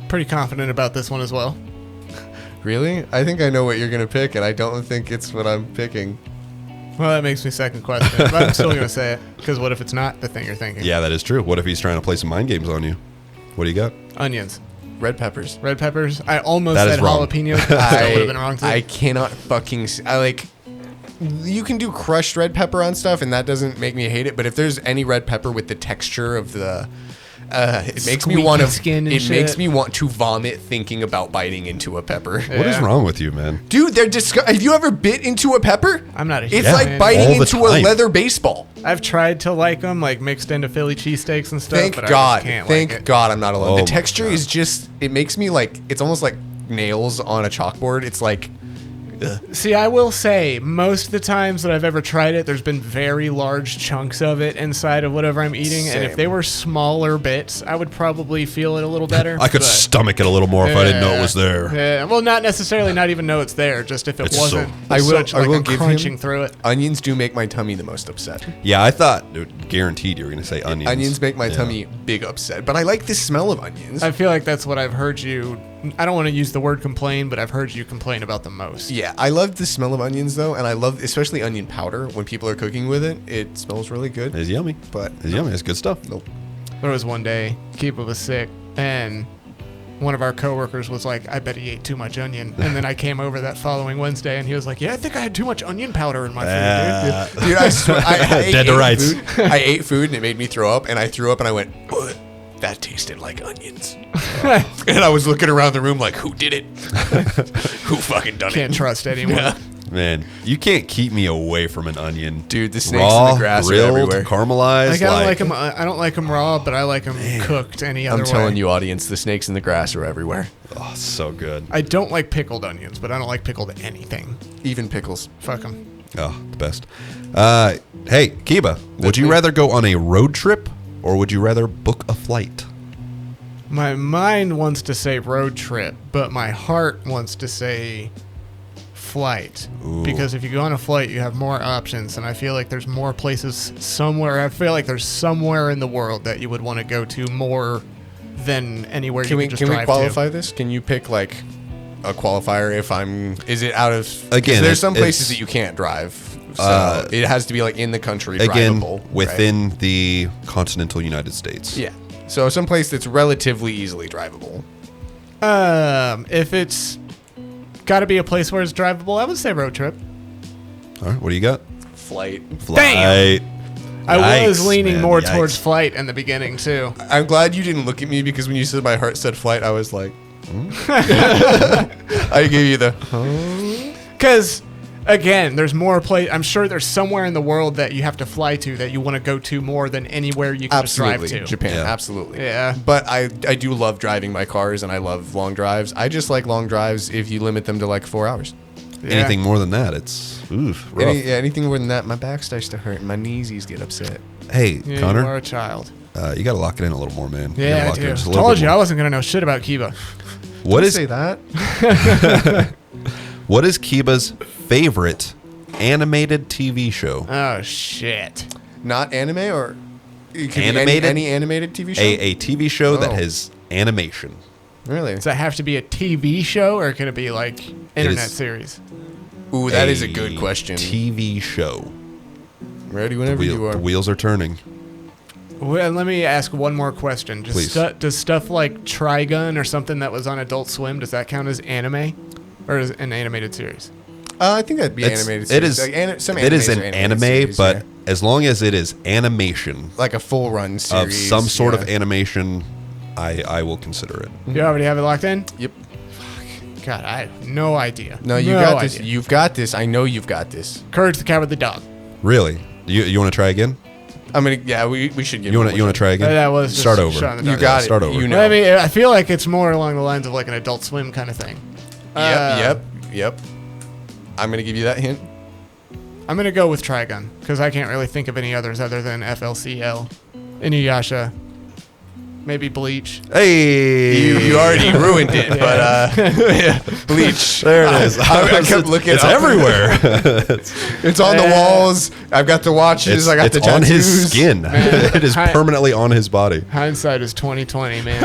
Pretty confident about this one as well. Really? I think I know what you're gonna pick, and I don't think it's what I'm picking. Well, that makes me second question, but I'm still gonna say it because what if it's not the thing you're thinking? Yeah, that is true. What if he's trying to play some mind games on you? What do you got? Onions, Red peppers. red peppers. I almost That is said wrong. jalapenos. That would have been wrong too. I cannot fucking. I like. You can do crushed red pepper on stuff, and that doesn't make me hate it. But if there's any red pepper with the texture of the, it makes me Squeaky want to. skin and It makes shit. me want to vomit thinking about biting into a pepper. What is Yeah. wrong with you, man? Dude, they're have you ever bit into a pepper? I'm not a It's huge like fan. biting All the into a time. leather baseball. I've tried to like them, like mixed into Philly cheesesteaks and stuff. Thank but God. I just can't Thank like it. God I'm not alone. Oh The my texture God. is just. It makes me like. It's almost like nails on a chalkboard. It's like. See, I will say, most of the times that I've ever tried it, there's been very large chunks of it inside of whatever I'm eating, and if Same. they were smaller bits, I would probably feel it a little better. I could but- stomach it a little more if I didn't know it was there. Yeah, well, not necessarily, not even know it's there. Just if it It's wasn't, so- I will- such, I like, will I'm give crunching him- through it. Onions do make my tummy the most upset. Yeah, I thought, dude, guaranteed you were going to say onions. Onions make my Yeah. tummy big upset, but I like the smell of onions. I feel like that's what I've heard you. I don't want to use the word complain, but I've heard you complain about the most. Yeah, I love the smell of onions though, and I love especially onion powder when people are cooking with it. It smells really good. It's yummy. But It's yummy. It's good stuff. nope. There was one day, Kiba was sick, and one of our coworkers was like, "I bet he ate too much onion." And then I came over that following Wednesday, and he was like, "Yeah, I think I had too much onion powder in my food, dude." Dude, I swear, I Dead to ate rights. Food. I ate fode and it made me throw up, and I threw up and I went, "Ugh, that tasted like onions." And I was looking around the room like, who did it? Who fucking done Can't it? trust anyone. Yeah. Man, you can't keep me away from an onion. Dude, the snakes Raw, in the grass grilled, are everywhere. caramelized. Like, I don't like them raw, but I like them cooked any other I'm way. telling you, audience, the snakes in the grass are everywhere. Oh, so good. I don't like pickled onions, but I don't like pickled anything. Even pickles. Fuck them. Oh, the best. Hey, Kiba, would you me. rather go on a road trip or would you rather book a flight? My mind wants to say road trip, but my heart wants to say flight. Ooh. Because if you go on a flight, you have more options, and I feel like there's more places somewhere. I feel like there's somewhere in the world that you would want to go to more than anywhere Can you we can just can we drive qualify to. this? Can you pick like a qualifier if I'm? Is it out of? 'cause Again, there's some it's- places that you can't drive. So it has to be like in the country. Again, drivable, right? within the continental United States. Yeah. So someplace that's relatively easily drivable. If it's got to be a place where it's drivable, I would say road trip. All right, what do you got? Flight. Flight. I was leaning man, more yikes. towards flight in the beginning too. I'm glad you didn't look at me because when you said my heart said flight, I was like, I gave you the. Because again, there's more place. I'm sure there's somewhere in the world that you have to fly to that you want to go to more than anywhere you can just drive Absolutely, to. Japan. Yeah. Absolutely. Yeah. But I do love driving my cars and I love long drives. I just like long drives if you limit them to like 4 hours. Yeah. Anything more than that, it's rough. Anything more than that, my back starts to hurt and my kneesies get upset. Hey, Yeah, you Connor, are a child. you got to lock it in a little more, man. You Yeah, gotta I lock it in do. just a little Told bit you more. I wasn't gonna know shit about Kiba. What Don't is say that? what is Kiba's favorite animated TV show? Oh shit. Not anime or it could be Animated? any animated TV show? A TV show that Oh. has animation. Really? Does that have to be a TV show or can it be like internet is- series? Ooh, that is a good question. TV show. Ready whenever you The are. wheels are turning. Well, let me ask one more question. Please. Does stuff like Trigun or something that was on Adult Swim, does that count as anime? Or is it an animated series? I think that'd be animated It series. is. Like, some It is animes an are animated anime, series, but yeah. as long as it is animation like a full run series. of some sort yeah. of animation, I will consider it. You already have it locked in? Yep. God, I have no idea. No, you got this. You've got this. I know you've got this. Courage the Cowardly Dog. Really? You want to try again? I'm gonna. Yeah, we should give. You want it to one try again? That was just start a over. shot in the You dark. got it. Start over. You know. I mean, I feel like it's more along the lines of like an Adult Swim kind of thing. Yep. I'm gonna give you that hint. I'm gonna go with Trigun because I can't really think of any others other than FLCL, Inuyasha, maybe Bleach. Hey, You already ruined it, but yeah, Bleach. There it is. I kept looking. It's up. everywhere. It's on the walls. I've got the watches. I got the it's on his tattoos. skin. It is Hi- permanently on his body. Hindsight is 20/20, man.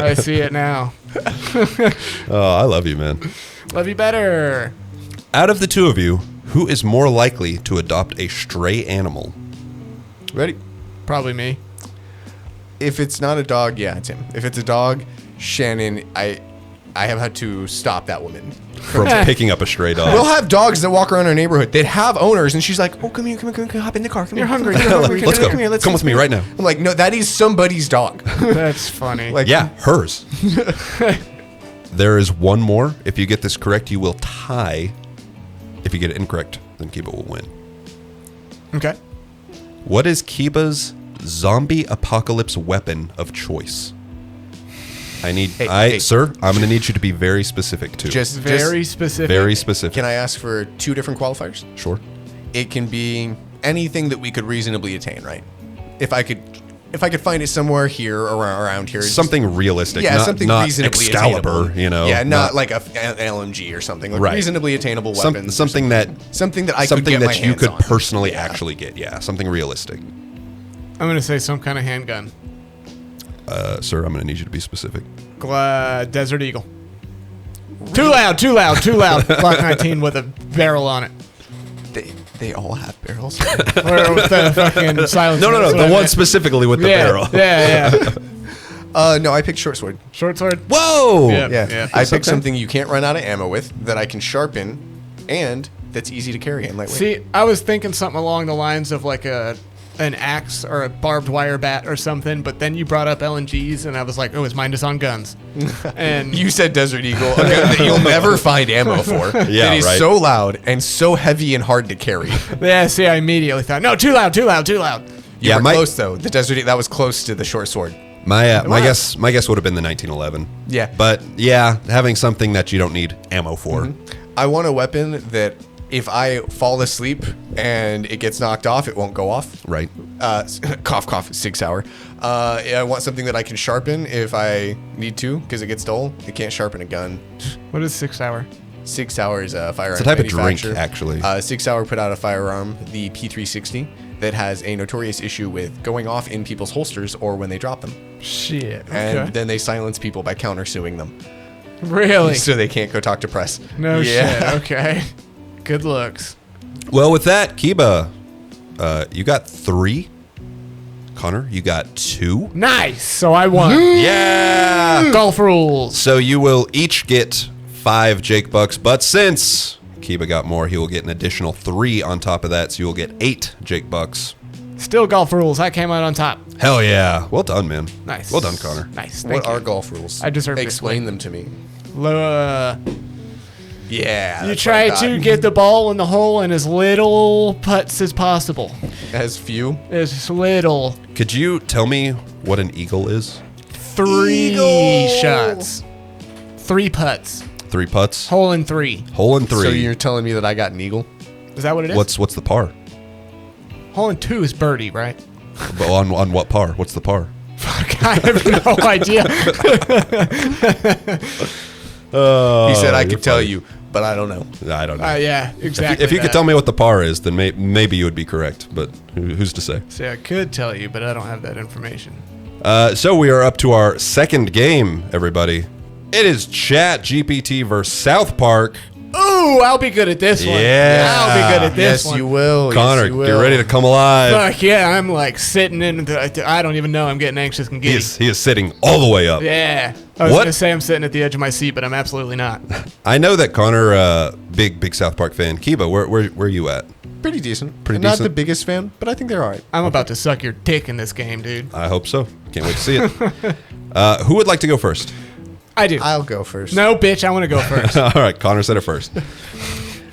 I see it now. Oh, I love you, man. Love you better. Out of the two of you, who is more likely to adopt a stray animal? Ready? Probably me. If it's not a dog, yeah, it's him. If it's a dog, Shannon, I have had to stop that woman. From picking up a stray dog. We'll have dogs that walk around our neighborhood. They'd have owners, and she's like, "Oh, come here, hop in the car. Come You're here. hungry, Come you're here, hungry. Let's go. Come here. Come with me right now. I'm like, no, that is somebody's dog. That's funny. Like, Yeah, hers. There is one more. If you get this correct, you will tie. If you get it incorrect, then Kiba will win. Okay. What is Kiba's zombie apocalypse weapon of choice? Sir, I'm going to need you to be very specific too. just Very specific. very specific. Can I ask for 2 different qualifiers? Sure. It can be anything that we could reasonably attain, right? If I could find it somewhere here around here, just- Something realistic. yeah, not, something not reasonably Excalibur, attainable. you know. Yeah, not like an LMG or something. Like Right. reasonably attainable weapons. something that something that I could something get my that you hands could on. personally Yeah. actually get. Yeah, something realistic. I'm gonna say some kind of handgun. Sir, I'm going to need you to be specific. Desert Eagle. Too loud. Glock 19 with a barrel on it. They all have barrels. Or with the fucking silence. No, That's what I the one meant. specifically with the barrel. Yeah. No, I picked short sword. Short sword. Whoa! Yeah. Yeah, I picked okay. something you can't run out of ammo with that I can sharpen, and that's easy to carry and lightweight. See, I was thinking something along the lines of like an axe or a barbed wire bat or something, but then you brought up LNGs, and I was like, oh, is mine just on guns? And You said Desert Eagle, a gun that you'll never find ammo for. Yeah, it is right. so loud and so heavy and hard to carry. yeah, see, I immediately thought, no, too loud. You Yeah, were my- close though. The Desert Eagle, that was close to the short sword. My guess would have been the 1911. Yeah. But yeah, having something that you don't need ammo for. I want a weapon that if I fall asleep and it gets knocked off, it won't go off. Right. Cough, 6 hour. I want something that I can sharpen if I need to, because it gets dull. It can't sharpen a gun. What is 6 hour? 6 hours firearm. It's a type of drink, manufacturer. actually. 6 Hour put out a firearm, the P360, that has a notorious issue with going off in people's holsters or when they drop them. Shit. And Okay. then they silence people by countersuing them. Really? So they can't go talk to press. No Yeah. shit. Okay. Good looks. Well, with that, Kiba, you got 3. Connor, you got 2. Nice. So I won. Yeah. Golf rules. So you will each get 5 Jake Bucks, but since Kiba got more, he will get an additional 3 on top of that, so you will get 8 Jake Bucks. Still golf rules. I came out on top. Hell yeah. Well done, man. Nice. Well done, Connor. Nice. What Thank you. are golf rules? I deserve this Explain them to me. Yeah. You that's try what I to thought. get the ball in the hole in as little putts as possible. As few. As little. Could you tell me what an eagle is? 3 shots. 3 putts. 3 putts. Hole in 3. Hole in 3. So you're telling me that I got an eagle? Is that what it is? What's the par? Hole in 2 is birdie, right? But on what par? What's the par? Fuck, I have no idea. He said I you're could tell funny. you, but I don't know. I don't know. Yeah, exactly. If you could that. tell me what the par is, then maybe you would be correct. But who's to say? See, I could tell you, but I don't have that information. So we are up to our second game, everybody. It is ChatGPT versus South Park. Ooh, I'll be good at this one. Yeah. I'll be good at this Yes, one. you will. Connor, yes, you will. get ready to come alive. Fuck yeah, I'm like sitting in I don't even know. I'm getting anxious and He giddy. is sitting all the way up. Yeah. I was What? going to say I'm sitting at the edge of my seat, but I'm absolutely not. I know that Connor, big South Park fan. Kiba, where are you at? Pretty decent. Pretty Not decent? the biggest fan, but I think they're all right. I'm about to suck your dick in this game, dude. I hope so. Can't wait to see it. Who would like to go first? I do. I'll go first. No, bitch, I want to go first. All right, Connor said it first.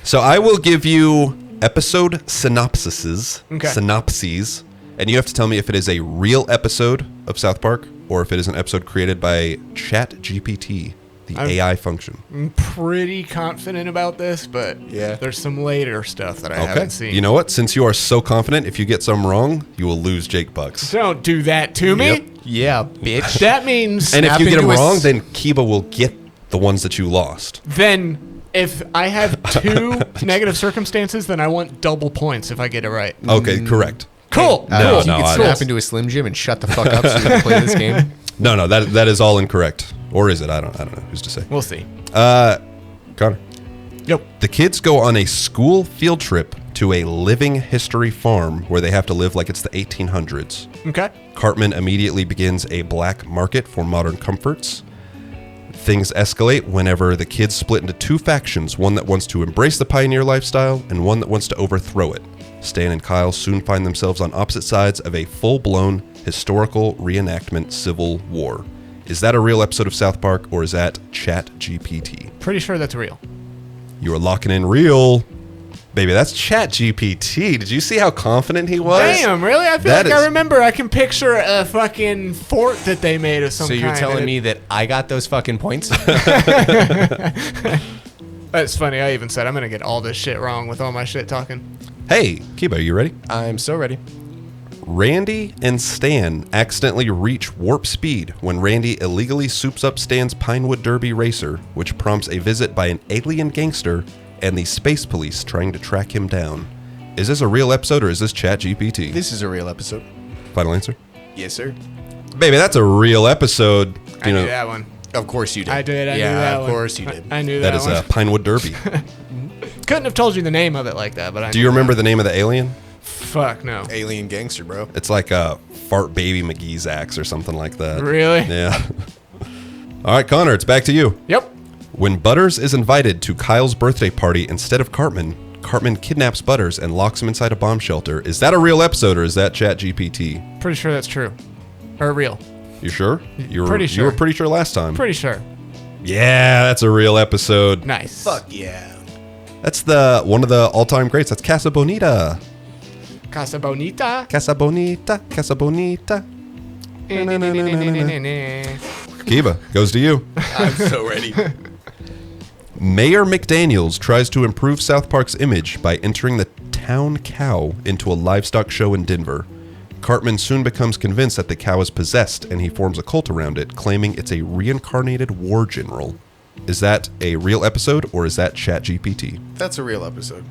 So I will give you episode synopsises, Okay. synopses, and you have to tell me if it is a real episode of South Park or if it is an episode created by ChatGPT, the AI function. I'm pretty confident about this, but Yeah. there's some later stuff that I Okay. haven't seen. You know what? Since you are so confident, if you get some wrong, you will lose Jake Bucks. Don't do that to me. Yep. Yeah, bitch. That means And if Snap you get them into a wrong, s- then Kiba will get the ones that you lost. then if I have 2 negative circumstances, then I want double points if I get it right. Okay, correct. Cool. No, cool. if you no, could I- snap into a Slim Jim and shut the fuck up so we can play this game. No, that is all incorrect. Or is it? I don't know. Who's to say? We'll see. Connor. Yep. The kids go on a school field trip to a living history farm where they have to live like it's the 1800s. Okay. Cartman immediately begins a black market for modern comforts. Things escalate whenever the kids split into 2 factions, one that wants to embrace the pioneer lifestyle and one that wants to overthrow it. Stan and Kyle soon find themselves on opposite sides of a full-blown historical reenactment civil war. Is that a real episode of South Park or is that ChatGPT? Pretty sure that's real. You are locking in real. Baby, that's ChatGPT. Did you see how confident he was? Damn, really? I feel That like I is- remember. I can picture a fucking fort that they made of some So kind. you're telling and me that I got those fucking points? That's funny. I even said I'm going to get all this shit wrong with all my shit talking. Hey, Kiba, are you ready? I'm so ready. Randy and Stan accidentally reach warp speed when Randy illegally soups up Stan's Pinewood Derby racer, which prompts a visit by an alien gangster and the space police trying to track him down. Is this a real episode or is this ChatGPT? This is a real episode. Final answer? Yes, sir. Baby, that's a real episode. I knew that one. Of course you did. I did. I yeah, knew that of one. course you did. I knew that That is one. Pinewood Derby. Couldn't have told you the name of it like that, but I Do you remember the name of the alien? Fuck no. Alien gangster, bro. It's like a Fart Baby McGee's axe or something like that. Really? Yeah. All right, Connor, it's back to you. Yep. When Butters is invited to Kyle's birthday party instead of Cartman, Cartman kidnaps Butters and locks him inside a bomb shelter. Is that a real episode or is that ChatGPT? Pretty sure that's true. Or real. You sure? You were Pretty You sure. were pretty sure last time. Pretty sure. Yeah, that's a real episode. Nice. yeah. That's one of the all-time greats. That's Casa Bonita. Casa Bonita. Casa Bonita. Casa Bonita. Kiba, goes to you. I'm so ready. Mayor McDaniels tries to improve South Park's image by entering the town cow into a livestock show in Denver. Cartman soon becomes convinced that the cow is possessed and he forms a cult around it, claiming it's a reincarnated war general. Is that a real episode or is that ChatGPT? That's a real episode.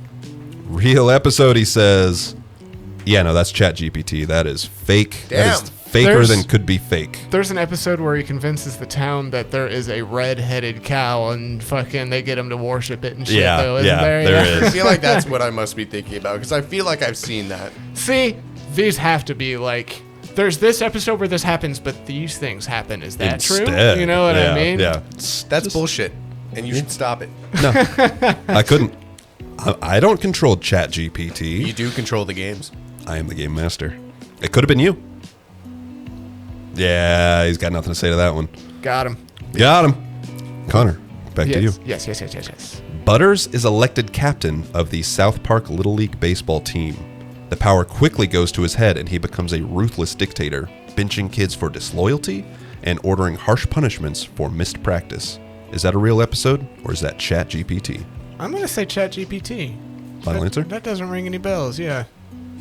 Real episode, he says. Yeah, no, that's ChatGPT. That is fake. That Damn. is faker There's- than could be fake. There's an episode where he convinces the town that there is a red-headed cow, and fucking they get him to worship it and shit. Yeah, though, isn't yeah, there? there I is. feel like that's what I must be thinking about because I feel like I've seen that. See, these have to be like there's this episode where this happens, but these things happen. Is that true? Instead. You know what Yeah, I mean? Yeah. That's bullshit, and you should stop it. No, I couldn't. I don't control ChatGPT. You do control the games. I am the game master. It could have been you. Yeah, he's got nothing to say to that one. Got him. Got him. Connor, back to you. Yes. Butters is elected captain of the South Park Little League baseball team. The power quickly goes to his head and he becomes a ruthless dictator, benching kids for disloyalty and ordering harsh punishments for missed practice. Is that a real episode or is that ChatGPT? I'm going to say ChatGPT. Final answer? That doesn't ring any bells, yeah.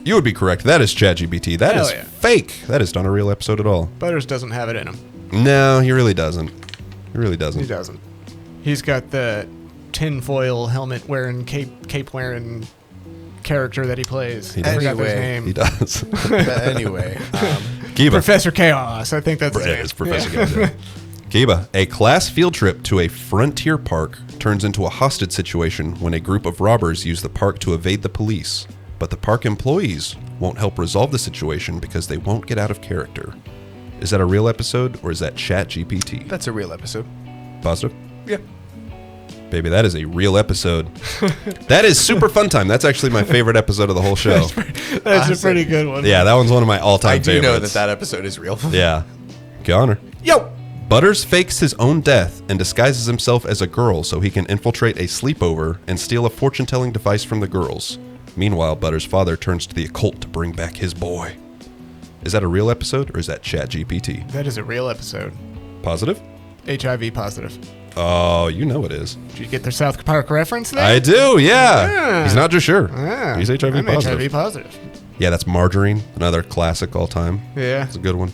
You would be correct. That is ChatGPT. That Hell is yeah. fake. That is not a real episode at all. Butters doesn't have it in him. No, he really doesn't. He really doesn't. He doesn't. He's got the tinfoil helmet wearing, cape wearing character that he plays. He I does. forgot his Anyway, name. He does. But anyway, Kiba. Professor Chaos. I think that's his It name. is Professor Kiba. Kiba, a class field trip to a frontier park turns into a hostage situation when a group of robbers use the park to evade the police. But the park employees won't help resolve the situation because they won't get out of character. Is that a real episode or is that ChatGPT? that's a real episode. Positive? Yeah. Baby, that is a real episode. That is super fun time. That's actually my favorite episode of the whole show. That's a pretty good one. Yeah, that one's one of my all-time I do favorites. know that episode is real. Yeah. Connor. Yo. Butters fakes his own death and disguises himself as a girl so he can infiltrate a sleepover and steal a fortune-telling device from the girls. Meanwhile, Butters' father turns to the occult to bring back his boy. Is that a real episode or is that ChatGPT? That is a real episode. Positive? HIV positive. Oh, you know it is. Did you get their South Park reference there? I do, yeah. Yeah. He's not just sure. Yeah. He's HIV I'm positive. HIV positive. Yeah, that's Margarine, another classic all time. Yeah. It's a good one.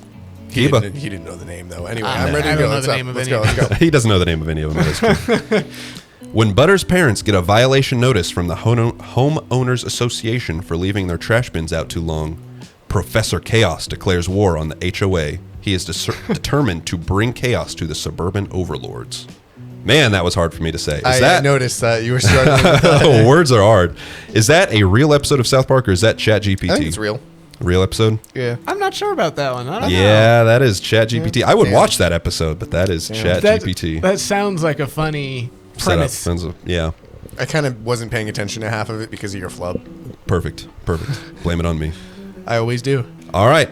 He Kiba. didn't know the name though. Anyway, I I'm ready to don't go. know Let's the up. name of Let's any go. of Let's go. He doesn't know the name of any of them. That is true. When Butters' parents get a violation notice from the Homeowners Association for leaving their trash bins out too long, Professor Chaos declares war on the HOA. He is determined to bring chaos to the suburban overlords. Man, that was hard for me to say. I noticed that you were struggling with that. Oh, words are hard. Is that a real episode of South Park or is that ChatGPT? I think it's real. Real episode? Yeah. I'm not sure about that one. I don't know. Yeah, that is ChatGPT. I would Damn. watch that episode, but that is ChatGPT. That sounds like a funny Setup. premise. Yeah, I kind of wasn't paying attention to half of it because of your flub. perfect. Blame it on me. I always do. All right.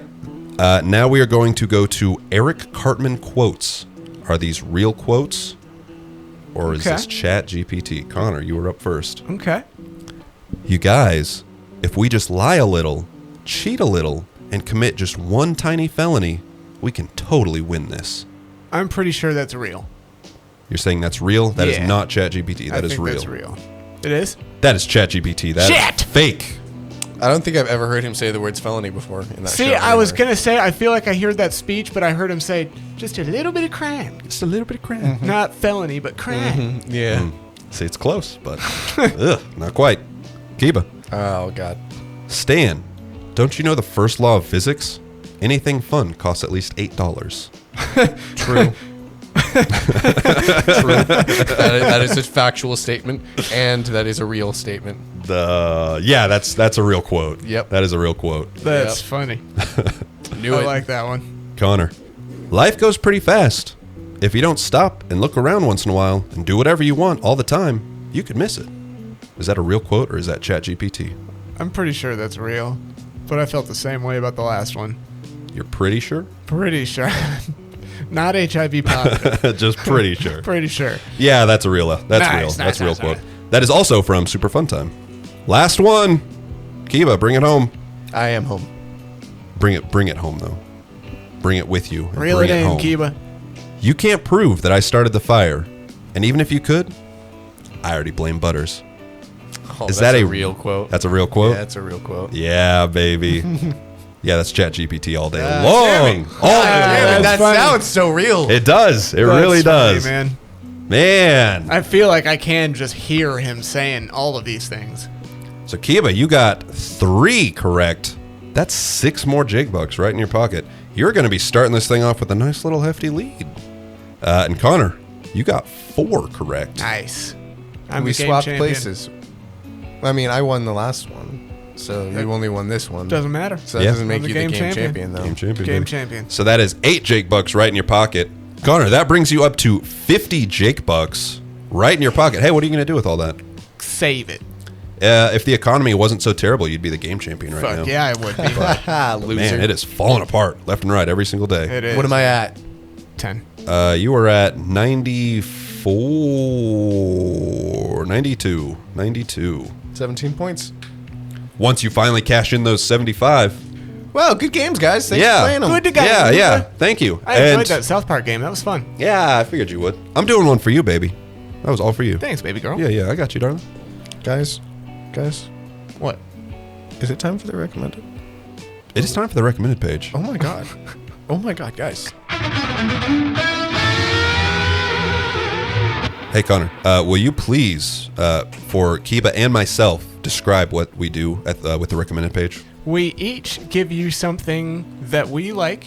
Now we are going to go to Eric Cartman quotes. Are these real quotes? Or is Okay. this ChatGPT? Connor, you were up first. Okay. You guys, if we just lie a little, cheat a little, and commit just one tiny felony, we can totally win this. I'm pretty sure that's real. You're saying that's real? That is Yeah. not ChatGPT. I That is think real. That's real. It is? That is ChatGPT. That Shit! is fake. I don't think I've ever heard him say the words felony before in that show. See, I was anyway. going to say, I feel like I heard that speech, but I heard him say, just a little bit of crime. Just a little bit of crime. Not felony, but crime. Yeah. See, it's close, but ugh, not quite. Kiba. Oh God. Stan, don't you know the first law of physics? Anything fun costs at least $8. True. True. That is a factual statement, and that is a real statement. Yeah, that's a real quote. Yep. That is a real quote. That's Yep. funny. Knew I it. like that one. Connor, life goes pretty fast. If you don't stop and look around once in a while and do whatever you want all the time, you could miss it. Is that a real quote or is that ChatGPT? I'm pretty sure that's real, but I felt the same way about the last one. You're pretty sure? Pretty sure. Not HIV positive. Just pretty sure. Pretty sure. Yeah, that's a real. That's Nice, real. nice, That's a real nice, quote. nice. That is also from Super Fun Time. Last one. Kiba, bring it home. I am home. Bring it home though. Bring it with you. and Reel bring it in, home. Kiba. You can't prove that I started the fire, and even if you could, I already blame Butters. Oh, Is that's that a real quote? That's a real quote. Yeah, that's a real quote. Yeah, baby. Yeah, that's ChatGPT all day damn long. All day Damn it, long. that funny. sounds so real. It does. It That's really funny, does. man. Man. I feel like I can just hear him saying all of these things. So Kiba, you got 3 correct. That's 6 more Jig Bucks right in your pocket. You're going to be starting this thing off with a nice little hefty lead. And Connor, you got 4 correct. Nice. I'm we the game swapped champion. places. I mean, I won the last one. So you only won this one. Doesn't matter. So that doesn't make you the game champion, though. Game champion. Game baby. champion. So that is 8 Jake Bucks right in your pocket. Connor, that brings you up to 50 Jake Bucks right in your pocket. Hey, what are you going to do with all that? Save it. If the economy wasn't so terrible, you'd be the game champion right now. Fuck yeah, I would be. Loser. Man, it is falling apart left and right every single day. It is. What am I at? 10. You are at 94, 92. 17 points. Once you finally cash in those 75. Well, good games, guys. Thanks for playing them. Good to go. Yeah. Thank you. I enjoyed that South Park game. That was fun. Yeah, I figured you would. I'm doing one for you, baby. That was all for you. Thanks, baby girl. Yeah, I got you, darling. Guys, What? is it time for the recommended? It is time for the recommended page. Oh my god. Oh my god, guys. Hey, Connor, will you please, for Kiba and myself, describe what we do with the recommended page? We each give you something that we like,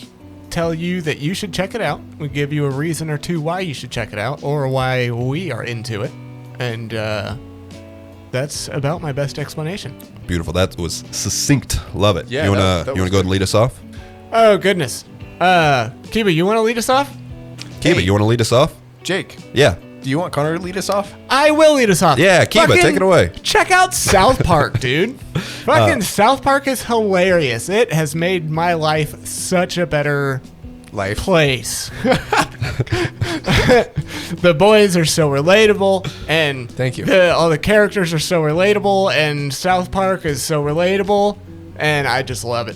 tell you that you should check it out. We give you a reason or two why you should check it out or why we are into it. And that's about my best explanation. Beautiful. That was succinct. Love it. Yeah, you wanna that you wanna was go ahead and lead us off? Oh, goodness. Kiba, you want to lead us off? Kiba, Hey. you wanna lead us off? Jake, Yeah. do you want Connor to lead us off? I will lead us off. Yeah, Kiba, Fucking take it away. Check out South Park, dude. Fucking South Park is hilarious. It has made my life such a better Life. place. The boys are so relatable, and Thank you. all the characters are so relatable, and South Park is so relatable, and I just love it.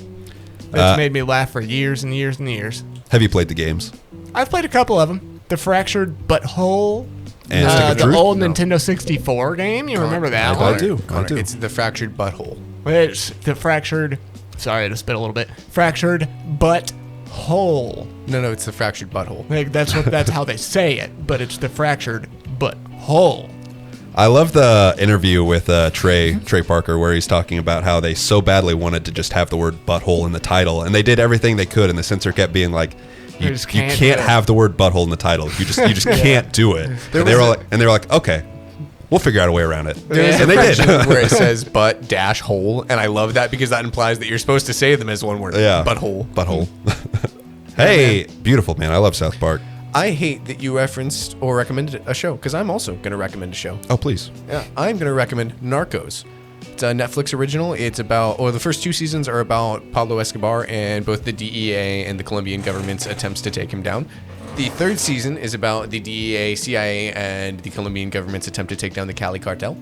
It's made me laugh for years and years and years. Have you played the games? I've played a couple of them. The Fractured Butthole, And Stick of the Truth? old Nintendo 64 game. You remember that I one? do. Connor, it's the fractured butthole. It's the Fractured. Sorry, I just spit a little bit. Fractured Butthole. No, it's the fractured butthole. Like, that's how they say it, but it's the Fractured Butthole. I love the interview with Trey Parker where he's talking about how they so badly wanted to just have the word butthole in the title, and they did everything they could, and the censor kept being like, you just can't can't do it." have the word butthole in the title. You just can't do it. And they were like, okay, we'll figure out a way around it. There's And a they did. version where it says butt dash hole, and I love that because that implies that you're supposed to say them as one word. Yeah. Butthole. Hey, beautiful, man. I love South Park. I hate that you referenced or recommended a show because I'm also going to recommend a show. Oh, please. Yeah, I'm going to recommend Narcos. It's a Netflix original. It's about, the first 2 seasons are about Pablo Escobar and both the DEA and the Colombian government's attempts to take him down. The 3rd season is about the DEA, CIA, and the Colombian government's attempt to take down the Cali cartel.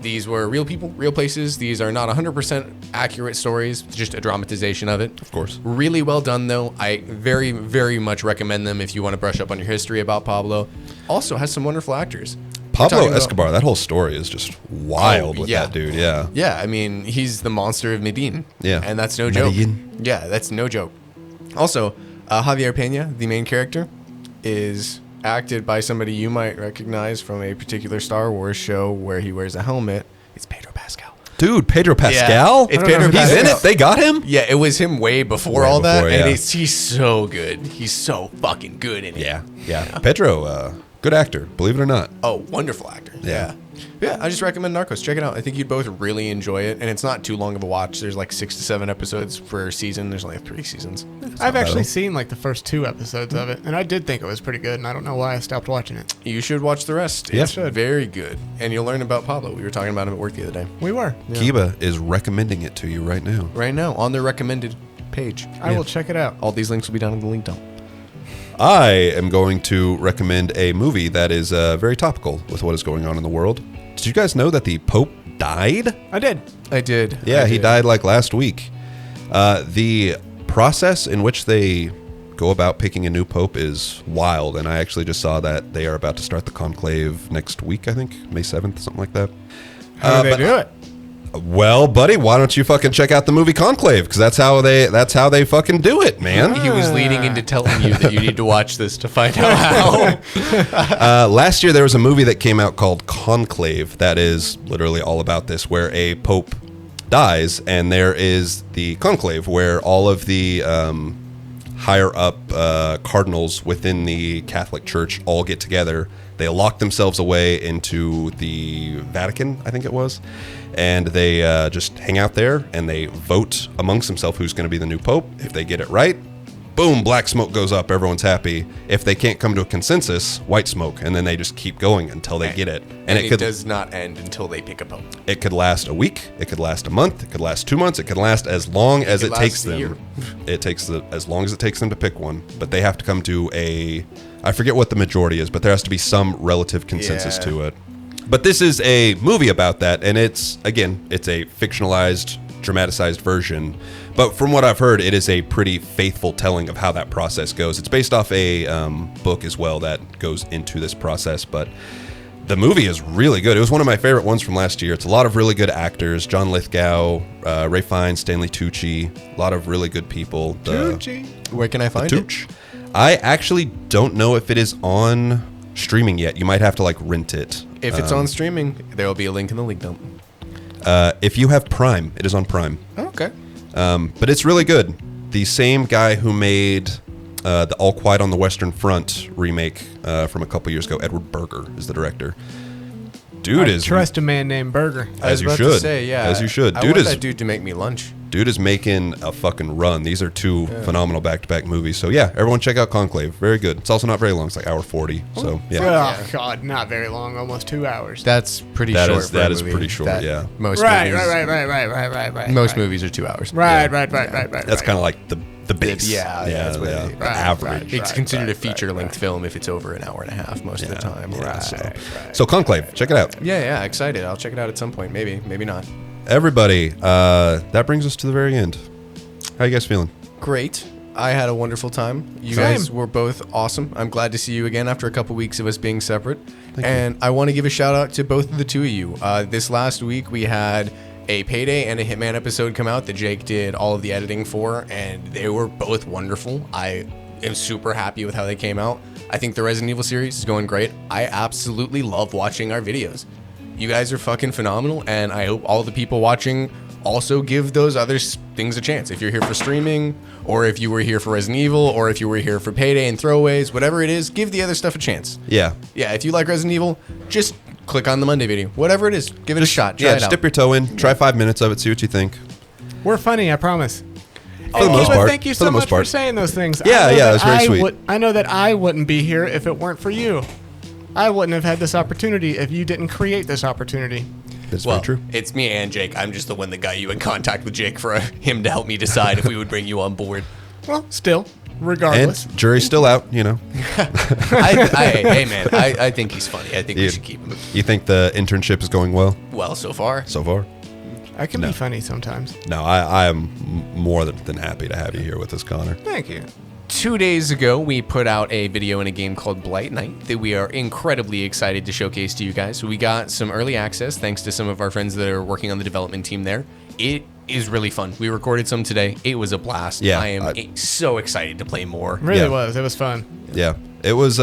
These were real people, real places. These are not 100% accurate stories, just a dramatization of it. Of course. Really well done, though. I very, very much recommend them if you want to brush up on your history about Pablo. Also has some wonderful actors. Pablo talking about- Escobar, that whole story is just wild with yeah. that dude. Yeah. Yeah, I mean, he's the monster of Medellin. Yeah. And that's no joke. Medellin. Yeah, that's no joke. Also, Javier Pena, the main character, is acted by somebody you might recognize from a particular Star Wars show where he wears a helmet. It's Pedro Pascal. Dude, Pedro Pascal? It's Pedro He's Pascal. in it? They got him? Yeah, it was him way before Way all that, before, and yeah. he's so good. He's so fucking good in it. Yeah. Pedro, good actor, believe it or not. Oh, wonderful actor. Yeah. Yeah, I just recommend Narcos. Check it out. I think you'd both really enjoy it, and it's not too long of a watch. There's like 6 to 7 episodes per season. There's only 3 seasons. I've actually seen like the first 2 episodes of it, and I did think it was pretty good, and I don't know why I stopped watching it. You should watch the rest. Yeah. It's very good, and you'll learn about Pablo. We were talking about him at work the other day. We were. Kiba is recommending it to you right now. Right now, on their recommended page. I will check it out. All these links will be down in the link dump. I am going to recommend a movie that is very topical with what is going on in the world. Did you guys know that the Pope died? I did. I did. Yeah, I he did. died like last week. The process in which they go about picking a new pope is wild, and I actually just saw that they are about to start the Conclave next week, I think, May 7th, something like that. How do they but- do it? Well, buddy, why don't you fucking check out the movie Conclave? Because that's how they fucking do it, man. He was leading into telling you that you need to watch this to find out how. Last year there was a movie that came out called Conclave that is literally all about this, where a pope dies and there is the conclave where all of the higher up cardinals within the Catholic Church all get together. They lock themselves away into the Vatican, I think it was, and they just hang out there and they vote amongst themselves who's going to be the new pope. If they get it right, boom, black smoke goes up, everyone's happy. If they can't come to a consensus, white smoke, and then they just keep going until they get it. And it does not end until they pick a pope. It could last a week, it could last a month, it could last 2 months, it could last as long as it takes them. It takes as long as it takes them to pick one, but they have to come to I forget what the majority is, but there has to be some relative consensus to it. But this is a movie about that, and it's a fictionalized, dramatized version. But from what I've heard, it is a pretty faithful telling of how that process goes. It's based off a book as well that goes into this process, but the movie is really good. It was one of my favorite ones from last year. It's a lot of really good actors. John Lithgow, Ray Fiennes, Stanley Tucci, a lot of really good people. Tucci. Where can I find it? I actually don't know if it is on streaming yet. You might have to like rent it. If it's on streaming, there will be a link in the link dump. If you have Prime, it is on Prime. Oh, okay. But it's really good. The same guy who made the All Quiet on the Western Front remake from a couple years ago, Edward Berger, is the director. Dude trust a man named Berger. As you should. As you should. I want that dude to make me lunch. Dude is making a fucking run. These are two phenomenal back-to-back movies. So yeah, everyone check out Conclave. Very good. It's also not very long. It's like hour 40. So yeah. Oh God, not very long. Almost 2 hours. That's pretty short. That is pretty short. Yeah. Most right. Most movies are 2 hours. Right. That's kind of like the base. That's what it is. The average. It's considered a feature-length film if it's over an hour and a half most of the time. So Conclave, check it out. Yeah, excited. I'll check it out at some point. Maybe not. Everybody, that brings us to the very end. How you guys feeling? Great. I had a wonderful time. You guys were both awesome. I'm glad to see you again after a couple weeks of us being separate. Thank you. I want to give a shout out to both of the two of you. This last week we had a Payday and a Hitman episode come out that Jake did all of the editing for, and they were both wonderful. I am super happy with how they came out. I think the Resident Evil series is going great. I absolutely love watching our videos. You guys are fucking phenomenal, and I hope all the people watching also give those other things a chance. If you're here for streaming, or if you were here for Resident Evil, or if you were here for Payday and Throwaways, whatever it is, give the other stuff a chance. Yeah, if you like Resident Evil, just click on the Monday video. Whatever it is, give it a shot. Try it out. Dip your toe in. Try 5 minutes of it. See what you think. We're funny, I promise. For the most part. Thank you so much for saying those things. Yeah, that's very sweet. I know that I wouldn't be here if it weren't for you. I wouldn't have had this opportunity if you didn't create this opportunity. That's very true. It's me and Jake. I'm just the one that got you in contact with Jake for him to help me decide if we would bring you on board. Well, still, regardless. And jury's still out, you know. Hey, man, I think he's funny. I think we should keep him. You think the internship is going well? Well, so far. So far? I can be funny sometimes. No, I am more than happy to have you here with us, Connor. Thank you. 2 days ago, we put out a video in a game called Blight Night that we are incredibly excited to showcase to you guys. We got some early access thanks to some of our friends that are working on the development team there. It is really fun. We recorded some today. It was a blast. Yeah, I am so excited to play more. Really was. It was fun. Yeah, it was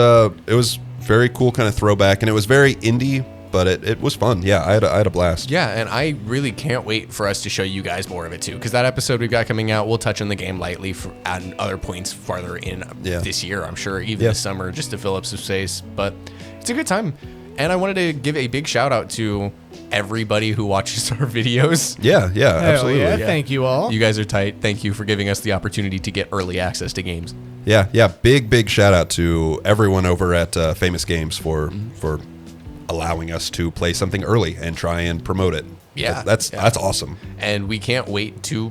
very cool kind of throwback, and it was very indie, but it was fun. Yeah, I had a blast. Yeah, and I really can't wait for us to show you guys more of it too, because that episode we've got coming out, we'll touch on the game lightly at other points farther in this year, I'm sure, even this summer, just to fill up some space. But it's a good time. And I wanted to give a big shout out to everybody who watches our videos. Yeah, absolutely. Yeah, thank you all. You guys are tight. Thank you for giving us the opportunity to get early access to games. Yeah. Big shout out to everyone over at Famous Games for allowing us to play something early and try and promote it. Yeah. That's awesome. And we can't wait to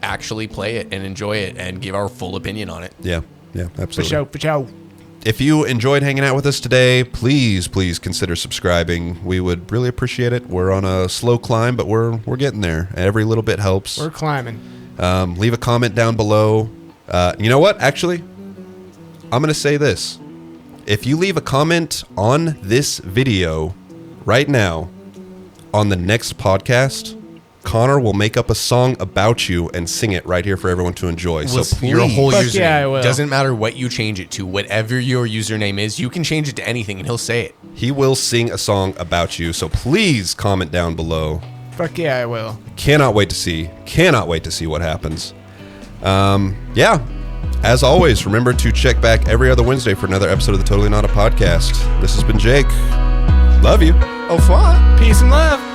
actually play it and enjoy it and give our full opinion on it. Yeah, absolutely. For sure. If you enjoyed hanging out with us today, please consider subscribing. We would really appreciate it. We're on a slow climb, but we're getting there. Every little bit helps. We're climbing. Leave a comment down below. You know what? Actually, I'm going to say this. If you leave a comment on this video right now, on the next podcast, Connor will make up a song about you and sing it right here for everyone to enjoy. So please, your whole Fuck username. yeah, I will. Doesn't matter what you change it to. Whatever your username is, you can change it to anything and he'll say it. he will sing a song about you. So please comment down below. Fuck yeah, I will. Cannot wait to see what happens. Yeah. As always, remember to check back every other Wednesday for another episode of the Totally Not a Podcast. This has been Jake. Love you. Au revoir. Peace and love.